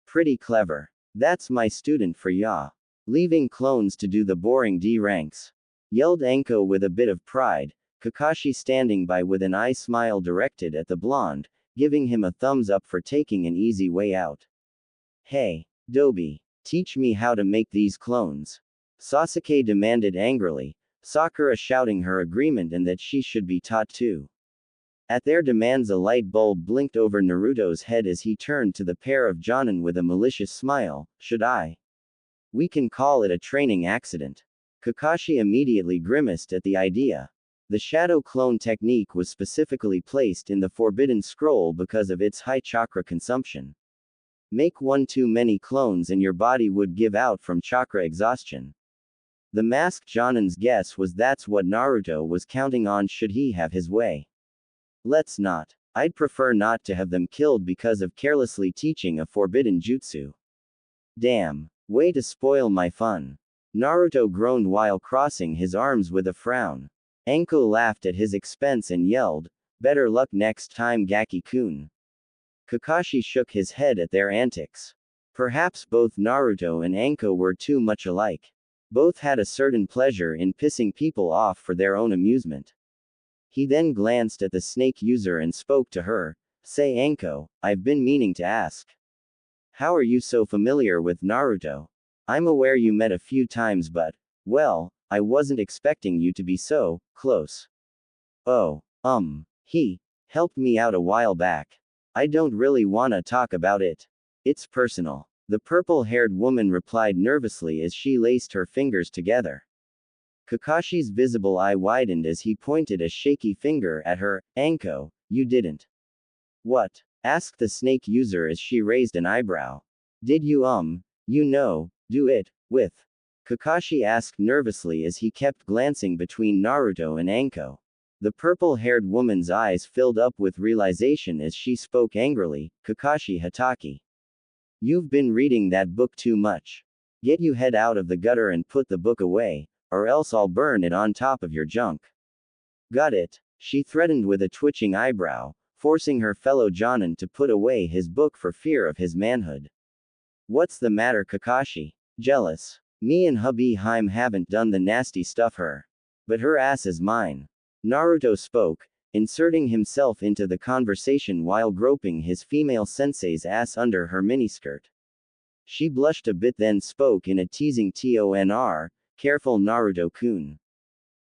Pretty clever. That's my student for ya. Leaving clones to do the boring D ranks. Yelled Anko with a bit of pride, Kakashi standing by with an eye smile directed at the blonde, giving him a thumbs up for taking an easy way out. Hey, Dobi, teach me how to make these clones. Sasuke demanded angrily, Sakura shouting her agreement and that she should be taught too. At their demands, a light bulb blinked over Naruto's head as he turned to the pair of Jonin with a malicious smile. Should I? We can call it a training accident. Kakashi immediately grimaced at the idea. The shadow clone technique was specifically placed in the Forbidden Scroll because of its high chakra consumption. Make one too many clones and your body would give out from chakra exhaustion. The masked Jonin's guess was that's what Naruto was counting on should he have his way. Let's not. I'd prefer not to have them killed because of carelessly teaching a forbidden jutsu. Damn. Way to spoil my fun. Naruto groaned while crossing his arms with a frown. Anko laughed at his expense and yelled, better luck next time, Gaki-kun. Kakashi shook his head at their antics. Perhaps both Naruto and Anko were too much alike. Both had a certain pleasure in pissing people off for their own amusement. He then glanced at the snake user and spoke to her. Say Anko, I've been meaning to ask. How are you so familiar with Naruto? I'm aware you met a few times but, well, I wasn't expecting you to be so close. Oh, he helped me out a while back. I don't really wanna talk about it. It's personal. The purple-haired woman replied nervously as she laced her fingers together. Kakashi's visible eye widened as he pointed a shaky finger at her. Anko, you didn't. What? Asked the snake user as she raised an eyebrow. Did you do it, with? Kakashi asked nervously as he kept glancing between Naruto and Anko. The purple-haired woman's eyes filled up with realization as she spoke angrily, Kakashi Hatake. You've been reading that book too much. Get you head out of the gutter and put the book away, or else I'll burn it on top of your junk. Got it? She threatened with a twitching eyebrow, forcing her fellow Jonin to put away his book for fear of his manhood. What's the matter, Kakashi? Jealous? Me and hubby Haim haven't done the nasty stuff her. But her ass is mine. Naruto spoke, inserting himself into the conversation while groping his female sensei's ass under her miniskirt. She blushed a bit then spoke in a teasing tone, careful Naruto-kun.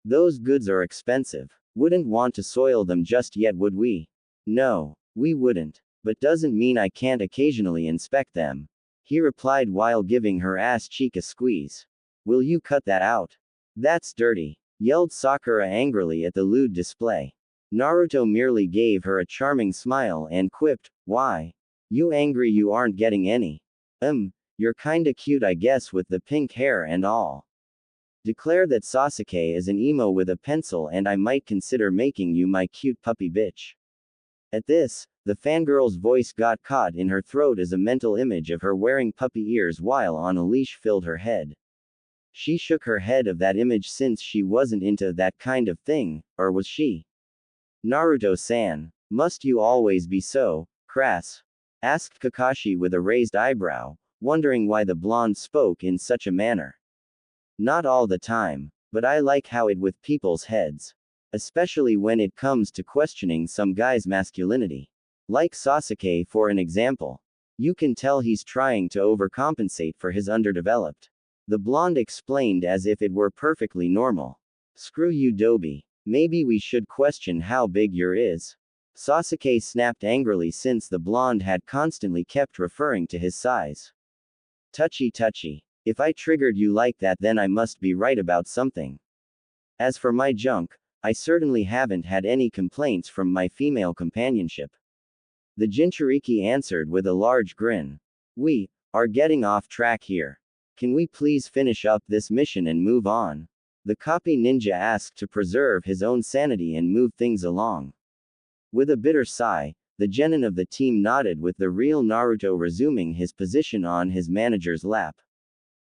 Those goods are expensive. Wouldn't want to soil them just yet, would we? No, we wouldn't. But doesn't mean I can't occasionally inspect them. He replied while giving her ass cheek a squeeze. Will you cut that out? That's dirty, yelled Sakura angrily at the lewd display. Naruto merely gave her a charming smile and quipped, "Why? You angry you aren't getting any? You're kinda cute I guess with the pink hair and all. Declare that Sasuke is an emo with a pencil and I might consider making you my cute puppy bitch." At this, the fangirl's voice got caught in her throat as a mental image of her wearing puppy ears while on a leash filled her head. She shook her head of that image since she wasn't into that kind of thing, or was she? Naruto-san, must you always be so crass? Asked Kakashi with a raised eyebrow, wondering why the blonde spoke in such a manner. Not all the time, but I like how it with people's heads. Especially when it comes to questioning some guy's masculinity. Like Sasuke for an example. You can tell he's trying to overcompensate for his underdeveloped. The blonde explained as if it were perfectly normal. Screw you Dobie. Maybe we should question how big your is. Sasuke snapped angrily since the blonde had constantly kept referring to his size. Touchy touchy. If I triggered you like that then I must be right about something. As for my junk, I certainly haven't had any complaints from my female companionship. The Jinchuriki answered with a large grin. We are getting off track here. Can we please finish up this mission and move on? The copy ninja asked to preserve his own sanity and move things along. With a bitter sigh, the genin of the team nodded with the real Naruto resuming his position on his manager's lap.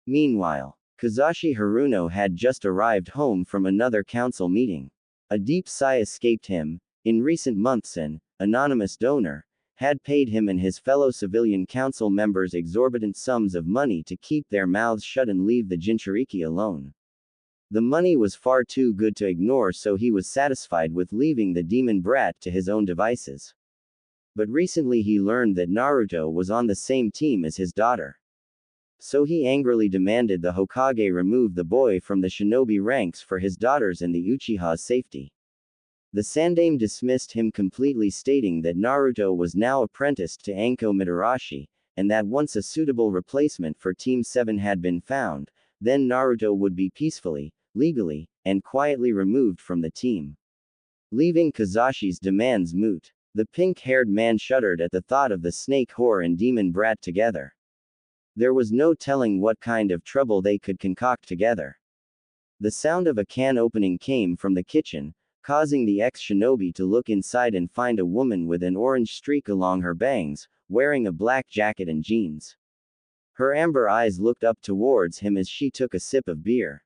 Meanwhile, Kazashi Haruno had just arrived home from another council meeting. A deep sigh escaped him. In recent months an anonymous donor had paid him and his fellow civilian council members exorbitant sums of money to keep their mouths shut and leave the Jinchuriki alone. The money was far too good to ignore, so he was satisfied with leaving the demon brat to his own devices. But recently he learned that Naruto was on the same team as his daughter. So he angrily demanded the Hokage remove the boy from the shinobi ranks for his daughter's and the Uchiha's safety. The Sandaime dismissed him completely, stating that Naruto was now apprenticed to Anko Mitarashi, and that once a suitable replacement for Team 7 had been found, then Naruto would be peacefully, legally, and quietly removed from the team. Leaving Kazashi's demands moot, the pink-haired man shuddered at the thought of the snake whore and demon brat together. There was no telling what kind of trouble they could concoct together. The sound of a can opening came from the kitchen, causing the ex-shinobi to look inside and find a woman with an orange streak along her bangs, wearing a black jacket and jeans. Her amber eyes looked up towards him as she took a sip of beer.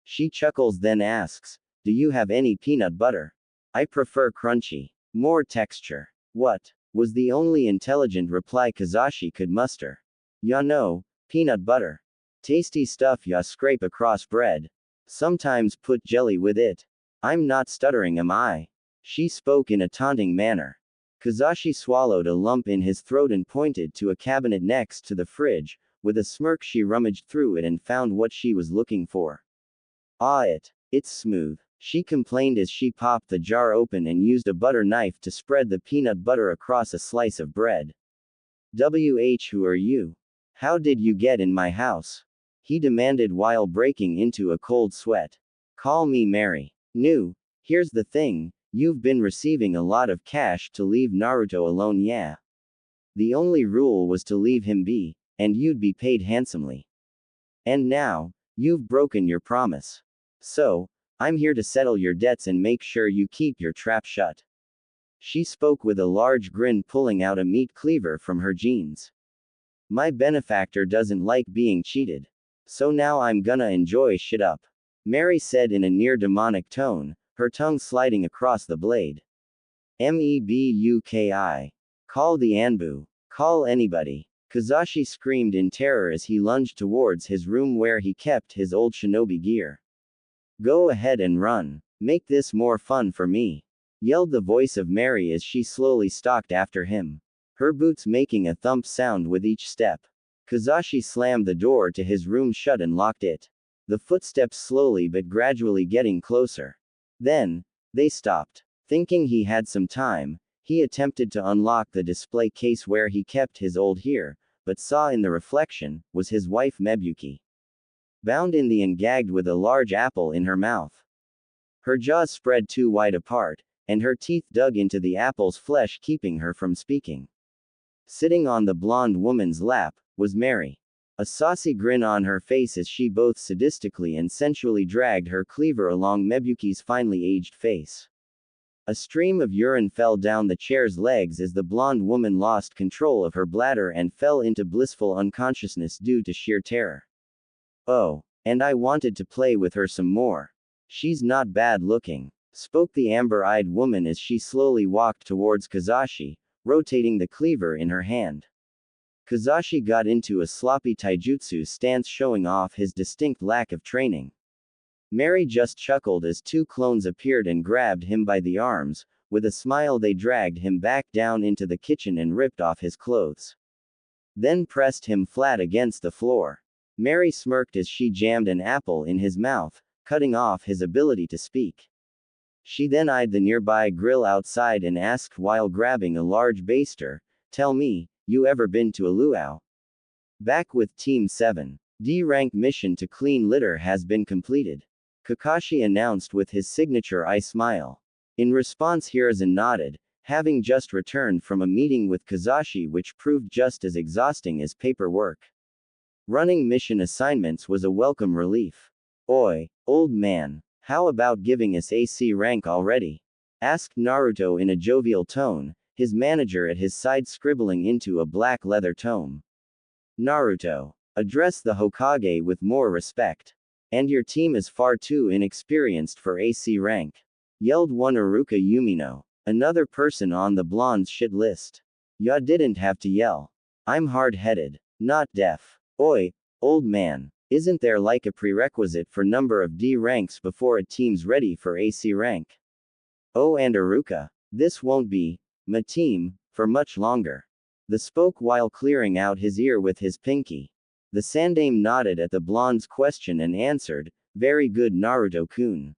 She chuckles then asks, "Do you have any peanut butter? I prefer crunchy. More texture." What? Was the only intelligent reply Kazashi could muster. "Ya know, peanut butter. Tasty stuff ya scrape across bread. Sometimes put jelly with it. I'm not stuttering, am I?" She spoke in a taunting manner. Kazashi swallowed a lump in his throat and pointed to a cabinet next to the fridge. With a smirk she rummaged through it and found what she was looking for. "Ah, it's smooth," she complained as she popped the jar open and used a butter knife to spread the peanut butter across a slice of bread. Who are you? How did you get in my house?" he demanded while breaking into a cold sweat. "Call me Mary. New. Here's the thing, you've been receiving a lot of cash to leave Naruto alone, yeah? The only rule was to leave him be, and you'd be paid handsomely. And now, you've broken your promise. So, I'm here to settle your debts and make sure you keep your trap shut." She spoke with a large grin, pulling out a meat cleaver from her jeans. "My benefactor doesn't like being cheated. So now I'm gonna enjoy shit up," Mary said in a near demonic tone, her tongue sliding across the blade. "Mebuki. Call the Anbu. Call anybody." Kazashi screamed in terror as he lunged towards his room where he kept his old shinobi gear. "Go ahead and run. Make this more fun for me," yelled the voice of Mary as she slowly stalked after him, her boots making a thump sound with each step. Kazashi slammed the door to his room shut and locked it. The footsteps slowly but gradually getting closer. Then, they stopped. Thinking he had some time, he attempted to unlock the display case where he kept his old hair, but saw in the reflection, was his wife Mebuki. bound in the and gagged with a large apple in her mouth. Her jaws spread too wide apart, and her teeth dug into the apple's flesh, keeping her from speaking. Sitting on the blonde woman's lap was Mary. A saucy grin on her face as she both sadistically and sensually dragged her cleaver along Mebuki's finely aged face. A stream of urine fell down the chair's legs as the blonde woman lost control of her bladder and fell into blissful unconsciousness due to sheer terror. Oh, and I wanted to play with her some more. She's not bad looking, spoke the amber-eyed woman as she slowly walked towards Kazashi, rotating the cleaver in her hand. Kazashi got into a sloppy taijutsu stance, showing off his distinct lack of training. Mary just chuckled as two clones appeared and grabbed him by the arms. With a smile they dragged him back down into the kitchen and ripped off his clothes. Then pressed him flat against the floor. Mary smirked as she jammed an apple in his mouth, cutting off his ability to speak. She then eyed the nearby grill outside and asked while grabbing a large baster, "Tell me, you ever been to a luau?" Back with Team 7. D-rank mission to clean litter has been completed. Kakashi announced with his signature eye smile. In response, Hiruzen nodded, having just returned from a meeting with Kazashi which proved just as exhausting as paperwork. Running mission assignments was a welcome relief. "Oi, old man, how about giving us AC rank already?" asked Naruto in a jovial tone, his manager at his side scribbling into a black leather tome. "Naruto, address the Hokage with more respect. And your team is far too inexperienced for AC rank," yelled one Iruka Yumino, another person on the blonde's shit list. "Ya didn't have to yell. I'm hard-headed, not deaf. Oi, old man, isn't there like a prerequisite for number of D ranks before a team's ready for AC rank? Oh, and Iruka, this won't be my team for much longer." The spoke while clearing out his ear with his pinky. The Sandaime nodded at the blonde's question and answered, "Very good, Naruto-kun.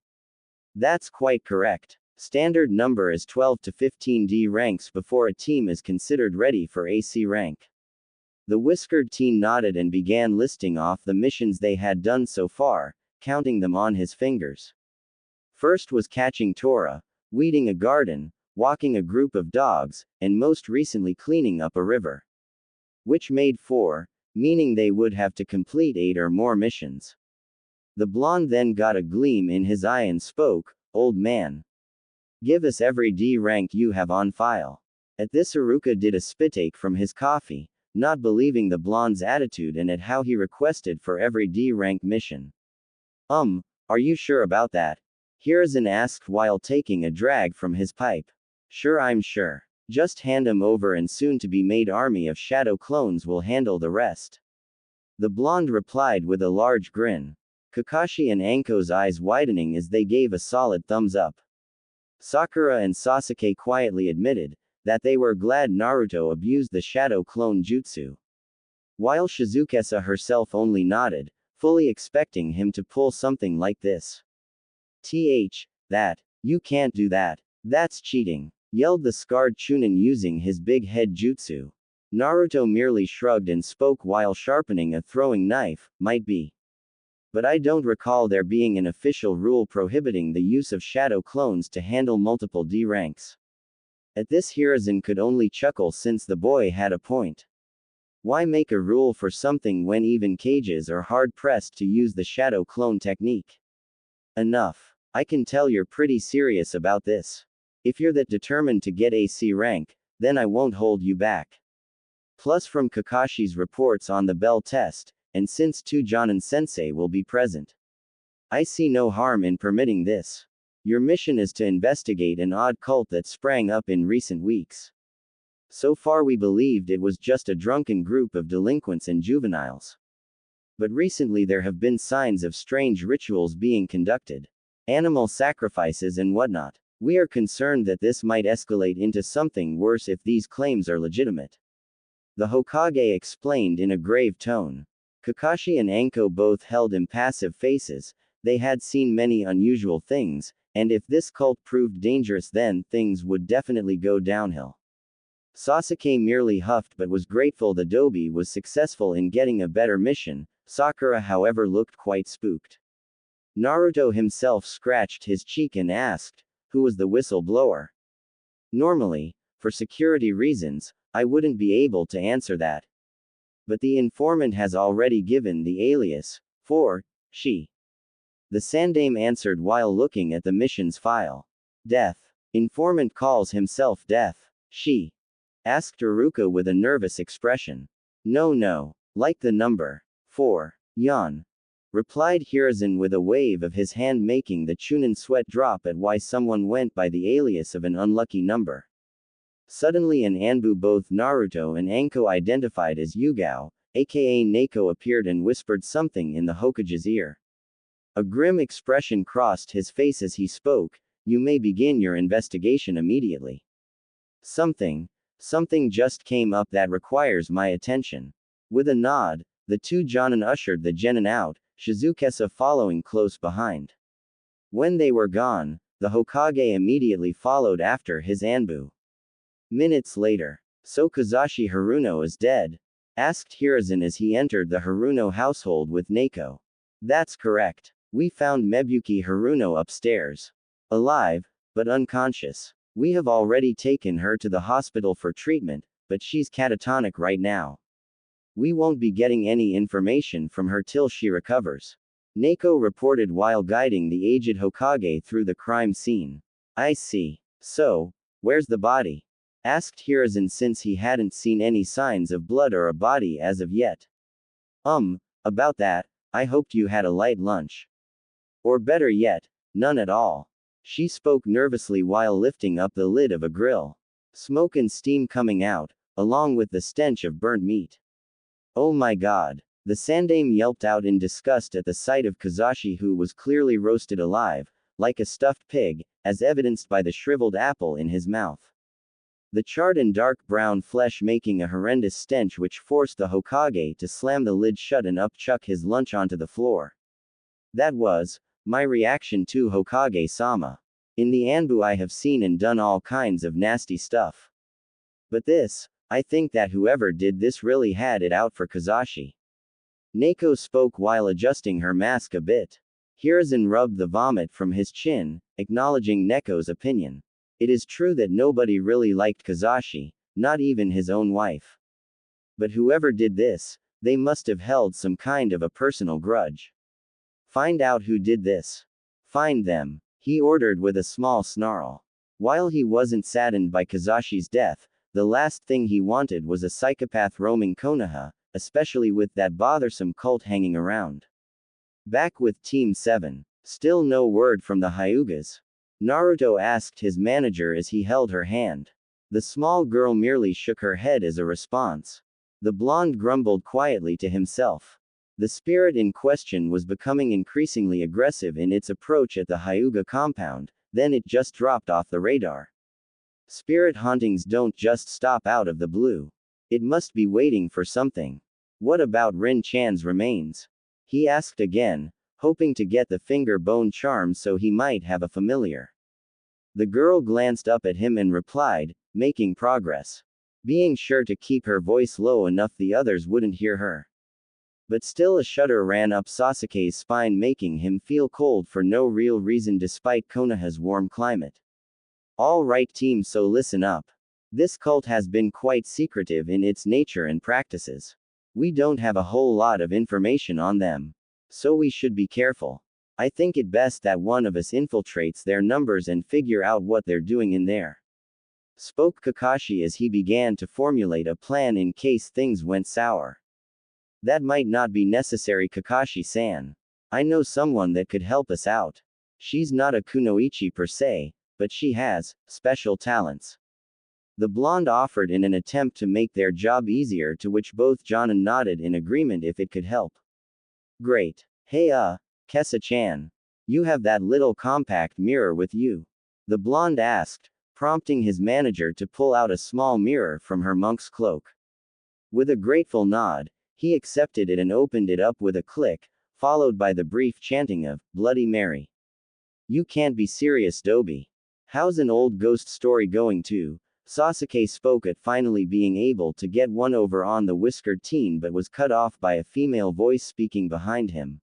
That's quite correct. Standard number is 12 to 15 D ranks before a team is considered ready for AC rank." The whiskered teen nodded and began listing off the missions they had done so far, counting them on his fingers. First was catching Tora, weeding a garden, walking a group of dogs, and most recently cleaning up a river. Which made 4, meaning they would have to complete 8 or more missions. The blonde then got a gleam in his eye and spoke, "Old man, give us every D rank you have on file." At this, Iruka did a spittake from his coffee, not believing the blonde's attitude and at how he requested for every D rank mission. Are you sure about that?" Hiruzen asked while taking a drag from his pipe. "Sure, I'm sure. Just hand him over and soon-to-be-made army of shadow clones will handle the rest." The blonde replied with a large grin. Kakashi and Anko's eyes widening as they gave a solid thumbs up. Sakura and Sasuke quietly admitted that they were glad Naruto abused the shadow clone jutsu. While Shizukesa herself only nodded, fully expecting him to pull something like this. That. You can't do that. That's cheating," yelled the scarred Chunin using his big head jutsu. Naruto merely shrugged and spoke while sharpening a throwing knife, "Might be. But I don't recall there being an official rule prohibiting the use of shadow clones to handle multiple D ranks." At this, Hiruzen could only chuckle since the boy had a point. Why make a rule for something when even cages are hard-pressed to use the shadow clone technique? Enough. I can tell you're pretty serious about this. If you're that determined to get AC rank, then I won't hold you back. Plus, from Kakashi's reports on the Bell test, and since Jonin-sensei will be present, I see no harm in permitting this. Your mission is to investigate an odd cult that sprang up in recent weeks. So far we believed it was just a drunken group of delinquents and juveniles. But recently there have been signs of strange rituals being conducted. Animal sacrifices and whatnot. We are concerned that this might escalate into something worse if these claims are legitimate." The Hokage explained in a grave tone. Kakashi and Anko both held impassive faces. They had seen many unusual things, and if this cult proved dangerous, then things would definitely go downhill. Sasuke merely huffed but was grateful the Dobi was successful in getting a better mission, Sakura, however, looked quite spooked. Naruto himself scratched his cheek and asked, "Who was the whistleblower?" Normally, for security reasons, I wouldn't be able to answer that. But the informant has already given the alias, for she. The Sandame answered while looking at the mission's file. Death. Informant calls himself Death. She. Asked Iruka with a nervous expression. No. Like the number. 4. Yawn. Replied Hiruzen with a wave of his hand, making the Chunin sweat drop at why someone went by the alias of an unlucky number. Suddenly an Anbu both Naruto and Anko identified as Yugao, aka Neko, appeared and whispered something in the Hokage's ear. A grim expression crossed his face as he spoke. You may begin your investigation immediately. Something just came up that requires my attention. With a nod, the two Jonin ushered the genin out, Shizukesa following close behind. When they were gone, the Hokage immediately followed after his Anbu. Minutes later. So Kazashi Haruno is dead? Asked Hiruzen as he entered the Haruno household with Neko. That's correct. We found Mebuki Haruno upstairs. Alive, but unconscious. We have already taken her to the hospital for treatment, but she's catatonic right now. We won't be getting any information from her till she recovers. Neko reported while guiding the aged Hokage through the crime scene. I see. So, where's the body? Asked Hiruzen since he hadn't seen any signs of blood or a body as of yet. About that, I hoped you had a light lunch. Or better yet, none at all. She spoke nervously while lifting up the lid of a grill. Smoke and steam coming out, along with the stench of burnt meat. Oh my god. The Sandame yelped out in disgust at the sight of Kazashi, who was clearly roasted alive, like a stuffed pig, as evidenced by the shriveled apple in his mouth. The charred and dark brown flesh making a horrendous stench which forced the Hokage to slam the lid shut and upchuck his lunch onto the floor. That was my reaction to Hokage-sama. In the Anbu I have seen and done all kinds of nasty stuff. But this, I think that whoever did this really had it out for Kazashi. Neko spoke while adjusting her mask a bit. Hiruzen rubbed the vomit from his chin, acknowledging Neko's opinion. It is true that nobody really liked Kazashi, not even his own wife. But whoever did this, they must have held some kind of a personal grudge. Find out who did this. Find them, he ordered with a small snarl. While he wasn't saddened by Kazashi's death, the last thing he wanted was a psychopath roaming Konoha, especially with that bothersome cult hanging around. Back with Team 7. Still no word from the Hyugas. Naruto asked his manager as he held her hand. The small girl merely shook her head as a response. The blonde grumbled quietly to himself. The spirit in question was becoming increasingly aggressive in its approach at the Hyuga compound, then it just dropped off the radar. Spirit hauntings don't just stop out of the blue. It must be waiting for something. What about Rin-chan's remains? He asked again, hoping to get the finger bone charm so he might have a familiar. The girl glanced up at him and replied, making progress. Being sure to keep her voice low enough the others wouldn't hear her. But still a shudder ran up Sasuke's spine, making him feel cold for no real reason despite Konoha's warm climate. All right team, so listen up. This cult has been quite secretive in its nature and practices. We don't have a whole lot of information on them. So we should be careful. I think it best that one of us infiltrates their numbers and figure out what they're doing in there. Spoke Kakashi as he began to formulate a plan in case things went sour. That might not be necessary, Kakashi-san. I know someone that could help us out. She's not a kunoichi per se, but she has special talents. The blonde offered in an attempt to make their job easier, to which both Jonin nodded in agreement if it could help. Great. Hey Kessa-chan. You have that little compact mirror with you? The blonde asked, prompting his manager to pull out a small mirror from her monk's cloak. With a grateful nod, he accepted it and opened it up with a click, followed by the brief chanting of Bloody Mary. You can't be serious, Dobie. How's an old ghost story going to? Sasuke spoke at finally being able to get one over on the whiskered teen but was cut off by a female voice speaking behind him.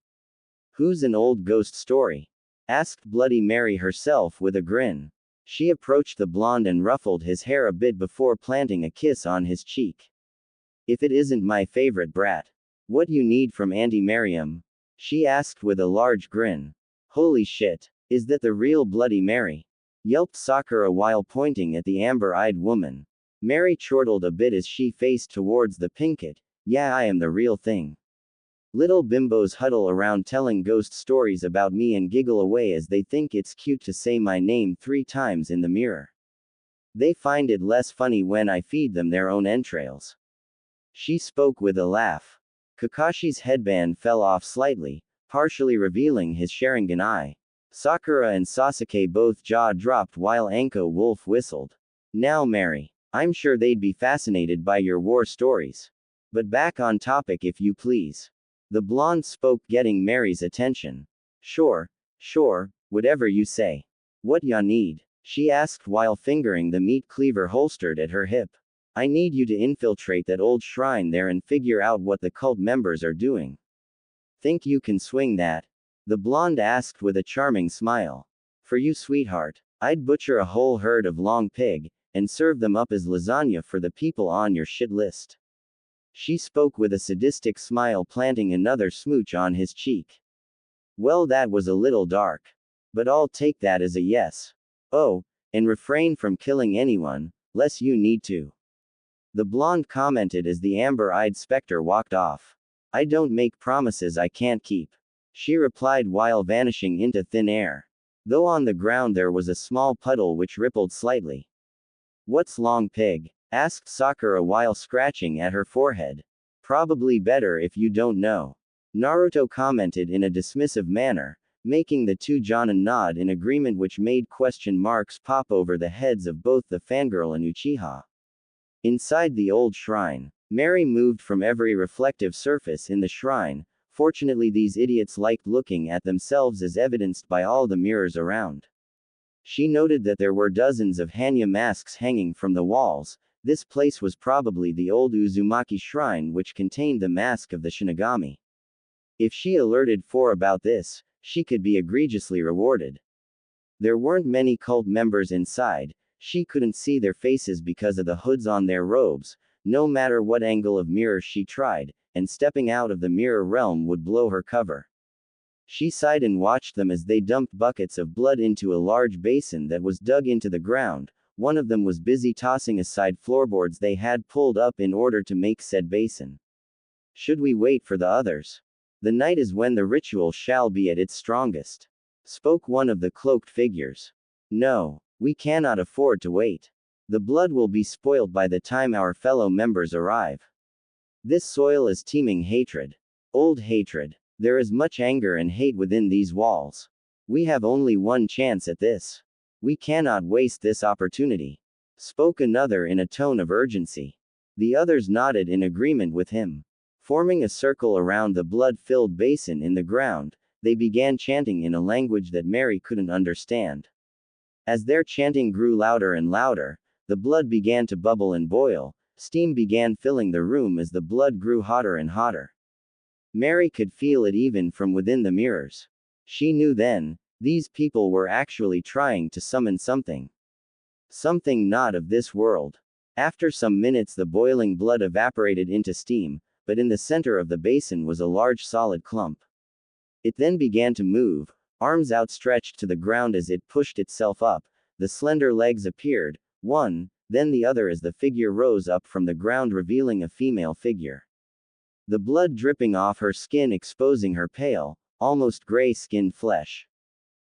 Who's an old ghost story? Asked Bloody Mary herself with a grin. She approached the blonde and ruffled his hair a bit before planting a kiss on his cheek. If it isn't my favorite brat. What you need from Auntie Miriam? She asked with a large grin. Holy shit. Is that the real Bloody Mary? Yelped Sakura while pointing at the amber-eyed woman. Mary chortled a bit as she faced towards the pinkett. Yeah, I am the real thing. Little bimbos huddle around telling ghost stories about me and giggle away as they think it's cute to say my name 3 times in the mirror. They find it less funny when I feed them their own entrails. She spoke with a laugh. Kakashi's headband fell off slightly, partially revealing his Sharingan eye. Sakura and Sasuke both jaw dropped while Anko Wolf whistled. Now Mary. I'm sure they'd be fascinated by your war stories. But back on topic if you please. The blonde spoke, getting Mary's attention. Sure, whatever you say. What ya need? She asked while fingering the meat cleaver holstered at her hip. I need you to infiltrate that old shrine there and figure out what the cult members are doing. Think you can swing that? The blonde asked with a charming smile. For you, sweetheart, I'd butcher a whole herd of long pig, and serve them up as lasagna for the people on your shit list. She spoke with a sadistic smile, planting another smooch on his cheek. Well, that was a little dark. But I'll take that as a yes. Oh, and refrain from killing anyone, less you need to. The blonde commented as the amber-eyed specter walked off. I don't make promises I can't keep. She replied while vanishing into thin air. Though on the ground there was a small puddle which rippled slightly. What's long pig? Asked Sakura while scratching at her forehead. Probably better if you don't know. Naruto commented in a dismissive manner, making the two Jonin nod in agreement, which made question marks pop over the heads of both the fangirl and Uchiha. Inside the old shrine, Mary moved from every reflective surface in the shrine. Fortunately, these idiots liked looking at themselves, as evidenced by all the mirrors around. She noted that there were dozens of Hanya masks hanging from the walls. This place was probably the old Uzumaki shrine, which contained the mask of the Shinigami. If she alerted 4 about this, she could be egregiously rewarded. There weren't many cult members inside. She couldn't see their faces because of the hoods on their robes, no matter what angle of mirror she tried, and stepping out of the mirror realm would blow her cover. She sighed and watched them as they dumped buckets of blood into a large basin that was dug into the ground. One of them was busy tossing aside floorboards they had pulled up in order to make said basin. Should we wait for the others? The night is when the ritual shall be at its strongest. Spoke one of the cloaked figures. No, we cannot afford to wait. The blood will be spoilt by the time our fellow members arrive. This soil is teeming hatred. Old hatred. There is much anger and hate within these walls. We have only one chance at this. We cannot waste this opportunity. Spoke another in a tone of urgency. The others nodded in agreement with him. Forming a circle around the blood-filled basin in the ground, they began chanting in a language that Mary couldn't understand. As their chanting grew louder and louder, the blood began to bubble and boil. Steam began filling the room as the blood grew hotter and hotter. Mary could feel it even from within the mirrors. She knew then, these people were actually trying to summon something. Something not of this world. After some minutes, the boiling blood evaporated into steam, but in the center of the basin was a large solid clump. It then began to move, arms outstretched to the ground as it pushed itself up. The slender legs appeared, one, then the other, as the figure rose up from the ground, revealing a female figure. The blood dripping off her skin, exposing her pale, almost gray-skinned flesh.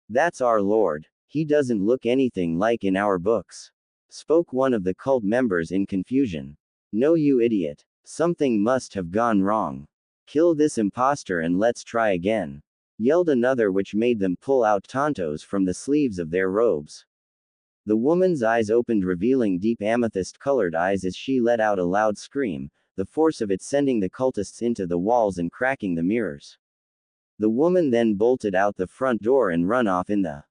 That's our lord. He doesn't look anything like in our books. Spoke one of the cult members in confusion. No, you idiot. Something must have gone wrong. Kill this imposter and let's try again. Yelled another, which made them pull out tantos from the sleeves of their robes. The woman's eyes opened, revealing deep amethyst-colored eyes as she let out a loud scream, the force of it sending the cultists into the walls and cracking the mirrors. The woman then bolted out the front door and run off in the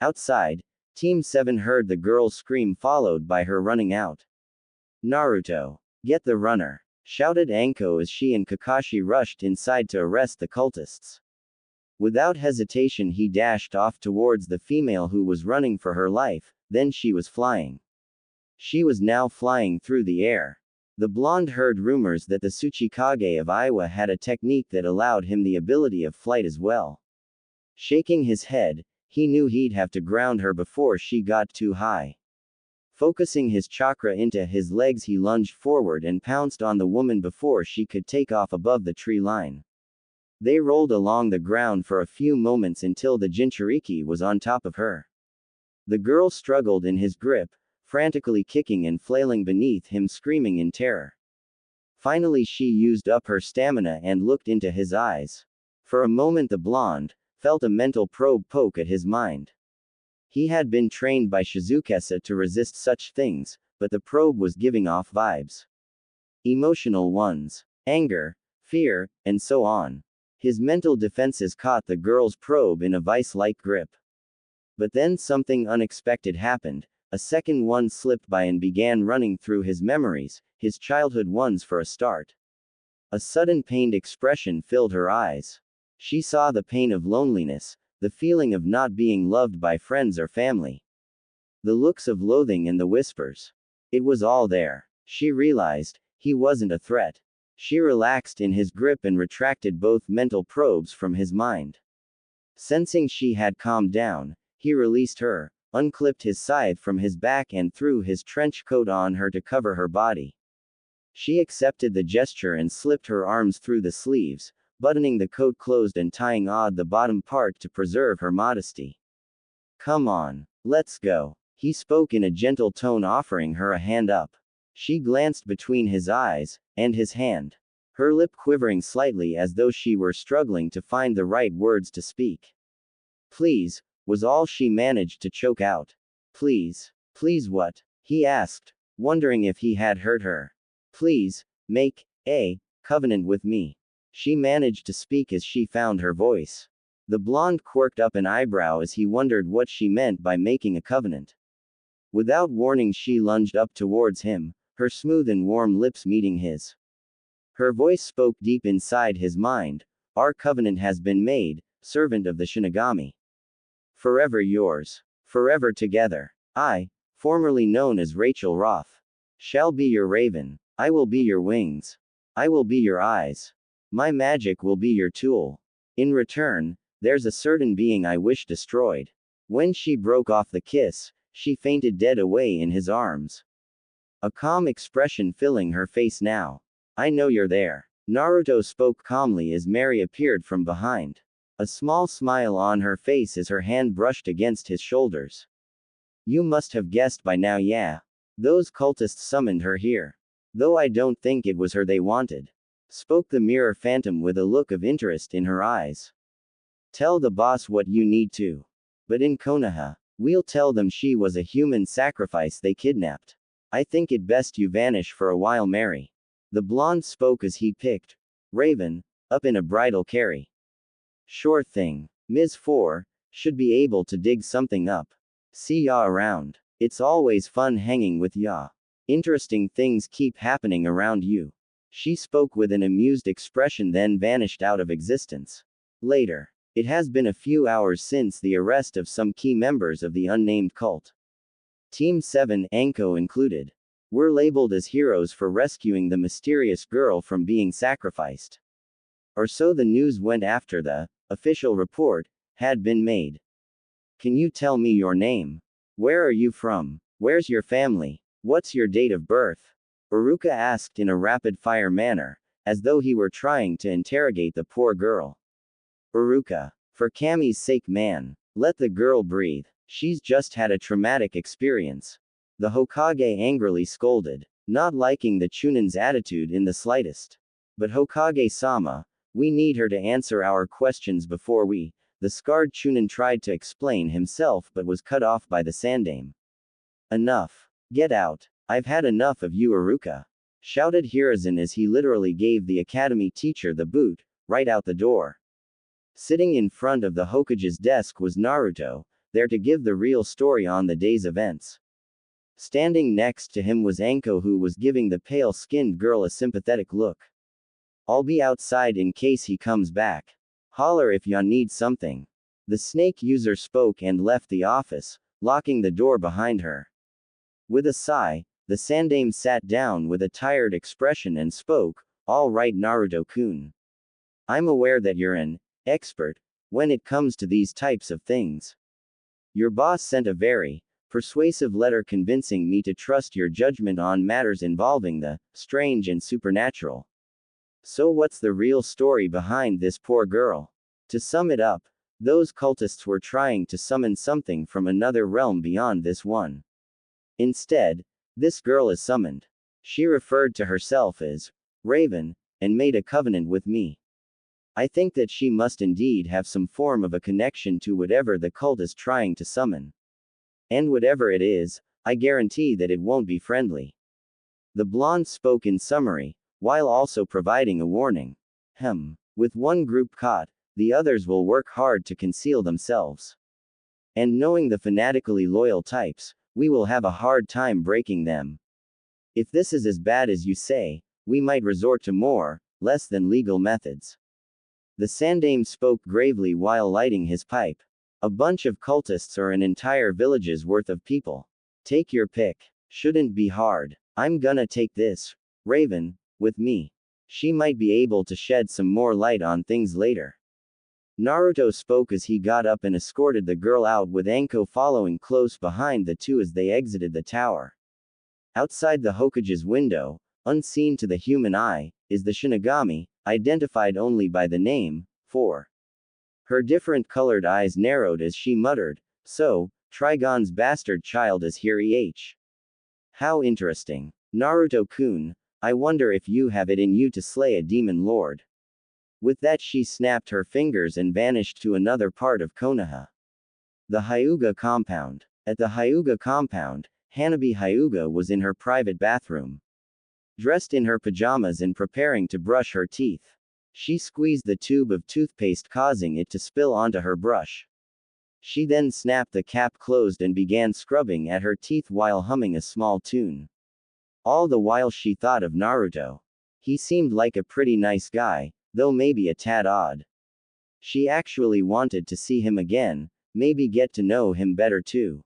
outside, Team 7 heard the girl's scream followed by her running out. Naruto! Get the runner! Shouted Anko as she and Kakashi rushed inside to arrest the cultists. Without hesitation he dashed off towards the female who was running for her life, then she was flying. She was now flying through the air. The blonde heard rumors that the Tsuchikage of Iwa had a technique that allowed him the ability of flight as well. Shaking his head, he knew he'd have to ground her before she got too high. Focusing his chakra into his legs he lunged forward and pounced on the woman before she could take off above the tree line. They rolled along the ground for a few moments until the Jinchuriki was on top of her. The girl struggled in his grip, frantically kicking and flailing beneath him, screaming in terror. Finally she used up her stamina and looked into his eyes. For a moment the blonde felt a mental probe poke at his mind. He had been trained by Shizukesa to resist such things, but the probe was giving off vibes. Emotional ones. Anger, fear, and so on. His mental defenses caught the girl's probe in a vice-like grip. But then something unexpected happened. A second one slipped by and began running through his memories, his childhood ones for a start. A sudden pained expression filled her eyes. She saw the pain of loneliness, the feeling of not being loved by friends or family. The looks of loathing and the whispers. It was all there. She realized, he wasn't a threat. She relaxed in his grip and retracted both mental probes from his mind. Sensing she had calmed down, he released her, unclipped his scythe from his back and threw his trench coat on her to cover her body. She accepted the gesture and slipped her arms through the sleeves, buttoning the coat closed and tying the bottom part to preserve her modesty. Come on, let's go. He spoke in a gentle tone, offering her a hand up. She glanced between his eyes and his hand, her lip quivering slightly as though she were struggling to find the right words to speak. Please, was all she managed to choke out. Please. Please what? He asked, wondering if he had hurt her. Please, make a covenant with me. She managed to speak as she found her voice. The blonde quirked up an eyebrow as he wondered what she meant by making a covenant. Without warning she lunged up towards him, her smooth and warm lips meeting his. Her voice spoke deep inside his mind. Our covenant has been made, servant of the Shinigami. Forever yours. Forever together. I, formerly known as Rachel Roth, shall be your raven. I will be your wings. I will be your eyes. My magic will be your tool. In return, there's a certain being I wish destroyed. When she broke off the kiss, she fainted dead away in his arms. A calm expression filling her face now. I know you're there. Naruto spoke calmly as Mary appeared from behind. A small smile on her face as her hand brushed against his shoulders. You must have guessed by now, yeah. Those cultists summoned her here. Though I don't think it was her they wanted. Spoke the mirror phantom with a look of interest in her eyes. Tell the boss what you need to. But in Konoha, we'll tell them she was a human sacrifice they kidnapped. I think it best you vanish for a while, Mary. The blonde spoke as he picked Raven up in a bridal carry. Sure thing. Ms. 4 should be able to dig something up. See ya around. It's always fun hanging with ya. Interesting things keep happening around you. She spoke with an amused expression, then vanished out of existence. Later. It has been a few hours since the arrest of some key members of the unnamed cult. Team 7, Anko included, were labeled as heroes for rescuing the mysterious girl from being sacrificed. Or so the news went after the official report had been made. Can you tell me your name? Where are you from? Where's your family? What's your date of birth? Uruka asked in a rapid-fire manner, as though he were trying to interrogate the poor girl. Uruka. For Kami's sake, man. Let the girl breathe. She's just had a traumatic experience. The Hokage angrily scolded, not liking the Chunin's attitude in the slightest. But Hokage-sama, we need her to answer our questions before we. The scarred Chunin tried to explain himself but was cut off by the Sandame. Enough. Get out. I've had enough of you, Uruka. Shouted Hiruzen as he literally gave the academy teacher the boot, right out the door. Sitting in front of the Hokage's desk was Naruto, there to give the real story on the day's events. Standing next to him was Anko, who was giving the pale-skinned girl a sympathetic look. "I'll be outside in case he comes back. Holler if ya need something." The snake user spoke and left the office, locking the door behind her. With a sigh, the Sandame sat down with a tired expression and spoke, "All right, Naruto-kun. I'm aware that you're an expert when it comes to these types of things. Your boss sent a very persuasive letter convincing me to trust your judgment on matters involving the strange and supernatural. So what's the real story behind this poor girl?" To sum it up, those cultists were trying to summon something from another realm beyond this one. Instead, this girl is summoned. She referred to herself as Raven, and made a covenant with me. I think that she must indeed have some form of a connection to whatever the cult is trying to summon. And whatever it is, I guarantee that it won't be friendly. The blonde spoke in summary, while also providing a warning. With one group caught, the others will work hard to conceal themselves. And knowing the fanatically loyal types, we will have a hard time breaking them. If this is as bad as you say, we might resort to more, less than legal methods. The Sandame spoke gravely while lighting his pipe. A bunch of cultists or an entire village's worth of people. Take your pick. Shouldn't be hard. I'm gonna take this Raven with me. She might be able to shed some more light on things later. Naruto spoke as he got up and escorted the girl out, with Anko following close behind the two as they exited the tower. Outside the Hokage's window, unseen to the human eye, is the Shinigami, identified only by the name, 4. Her different-colored eyes narrowed as she muttered, "So, Trigon's bastard child is here How interesting. Naruto-kun, I wonder if you have it in you to slay a demon lord." With that she snapped her fingers and vanished to another part of Konoha. The Hyuga compound. At the Hyuga compound, Hanabi Hyuga was in her private bathroom. Dressed in her pajamas and preparing to brush her teeth. She squeezed the tube of toothpaste, causing it to spill onto her brush. She then snapped the cap closed and began scrubbing at her teeth while humming a small tune. All the while she thought of Naruto. He seemed like a pretty nice guy, though maybe a tad odd. She actually wanted to see him again, maybe get to know him better too.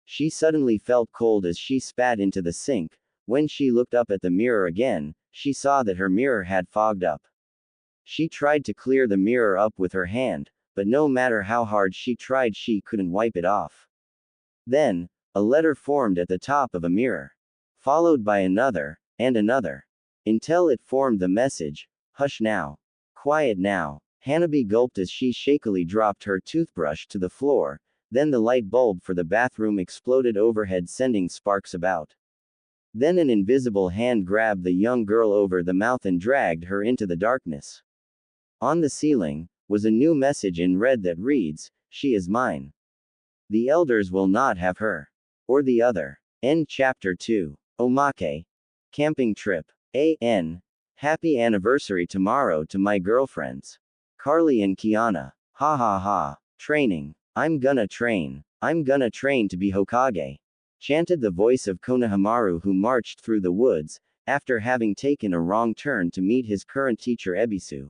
She suddenly felt cold as she spat into the sink. When she looked up at the mirror again, she saw that her mirror had fogged up. She tried to clear the mirror up with her hand, but no matter how hard she tried, she couldn't wipe it off. Then, a letter formed at the top of a mirror. Followed by another, and another. Until it formed the message, "Hush now. Quiet now." Hanabi gulped as she shakily dropped her toothbrush to the floor, then the light bulb for the bathroom exploded overhead, sending sparks about. Then an invisible hand grabbed the young girl over the mouth and dragged her into the darkness. On the ceiling was a new message in red that reads, "She is mine. The elders will not have her. Or the other." End chapter 2. Omake. Camping trip. A.N. Happy anniversary tomorrow to my girlfriends. Carly and Kiana. Ha ha ha. Training. I'm gonna train. I'm gonna train to be Hokage. Chanted the voice of Konohamaru, who marched through the woods, after having taken a wrong turn to meet his current teacher Ebisu.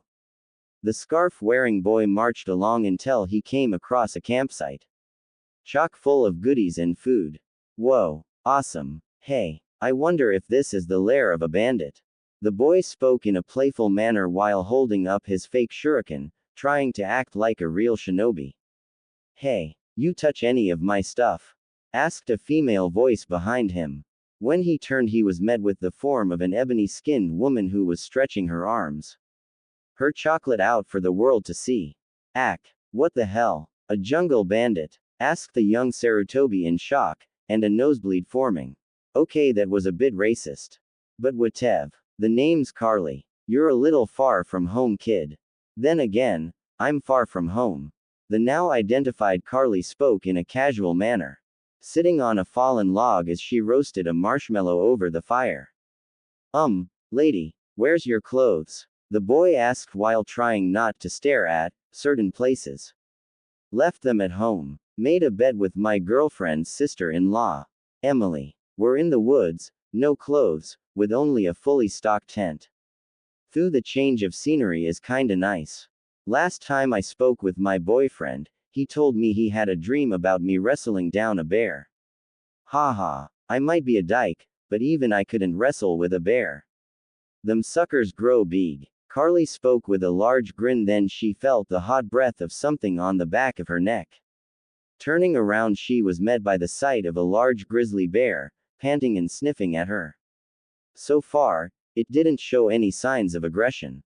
The scarf-wearing boy marched along until he came across a campsite. Chock full of goodies and food. Whoa. Awesome. Hey. I wonder if this is the lair of a bandit. The boy spoke in a playful manner while holding up his fake shuriken, trying to act like a real shinobi. Hey. You touch any of my stuff? Asked a female voice behind him. When he turned, he was met with the form of an ebony-skinned woman who was stretching her arms. Her chocolate out for the world to see. What the hell? A jungle bandit? Asked the young Sarutobi in shock, and a nosebleed forming. Okay, that was a bit racist. But whatever. The name's Carly. You're a little far from home, kid. Then again, I'm far from home. The now identified Carly spoke in a casual manner, sitting on a fallen log as she roasted a marshmallow over the fire. Lady, where's your clothes? The boy asked while trying not to stare at certain places. Left them at home. Made a bet with my girlfriend's sister-in-law, Emily. We're in the woods, no clothes, with only a fully stocked tent. Though the change of scenery is kinda nice. Last time I spoke with my boyfriend, he told me he had a dream about me wrestling down a bear. Haha, I might be a dyke, but even I couldn't wrestle with a bear. Them suckers grow big. Carly spoke with a large grin, then she felt the hot breath of something on the back of her neck. Turning around, she was met by the sight of a large grizzly bear, panting and sniffing at her. So far, it didn't show any signs of aggression.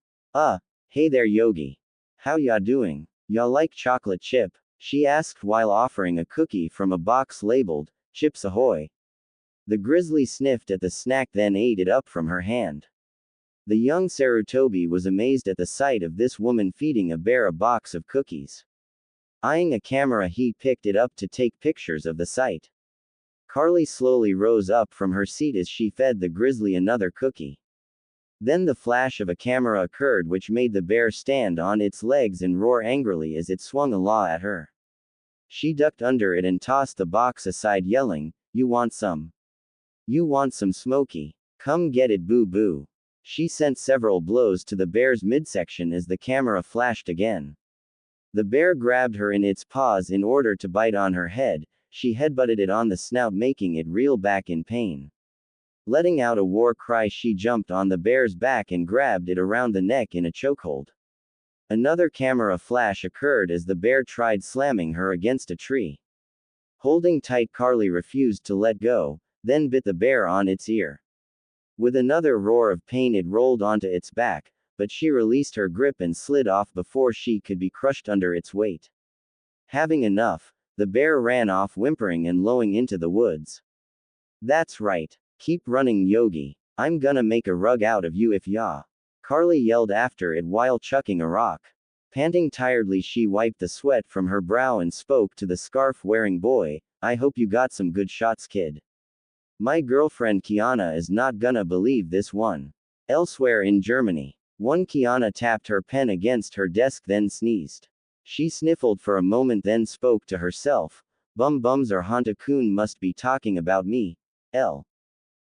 Hey there Yogi. How ya doing? Ya like chocolate chip? She asked while offering a cookie from a box labeled, Chips Ahoy. The grizzly sniffed at the snack, then ate it up from her hand. The young Sarutobi was amazed at the sight of this woman feeding a bear a box of cookies. Eyeing a camera, he picked it up to take pictures of the sight. Carly slowly rose up from her seat as she fed the grizzly another cookie. Then the flash of a camera occurred, which made the bear stand on its legs and roar angrily as it swung a law at her. She ducked under it and tossed the box aside, yelling, "You want some? You want some Smokey? Come get it, boo boo." She sent several blows to the bear's midsection as the camera flashed again. The bear grabbed her in its paws in order to bite on her head. She headbutted it on the snout, making it reel back in pain. Letting out a war cry, she jumped on the bear's back and grabbed it around the neck in a chokehold. Another camera flash occurred as the bear tried slamming her against a tree. Holding tight, Carly refused to let go, then bit the bear on its ear. With another roar of pain, it rolled onto its back, but she released her grip and slid off before she could be crushed under its weight. Having enough, the bear ran off, whimpering and lowing into the woods. "That's right. Keep running, Yogi. I'm gonna make a rug out of you if ya." Carly yelled after it while chucking a rock. Panting tiredly, she wiped the sweat from her brow and spoke to the scarf-wearing boy, "I hope you got some good shots, kid. My girlfriend Kiana is not gonna believe this one." Elsewhere in Germany, one Kiana tapped her pen against her desk, then sneezed. She sniffled for a moment, then spoke to herself, "Bums or Hanta-kun must be talking about me.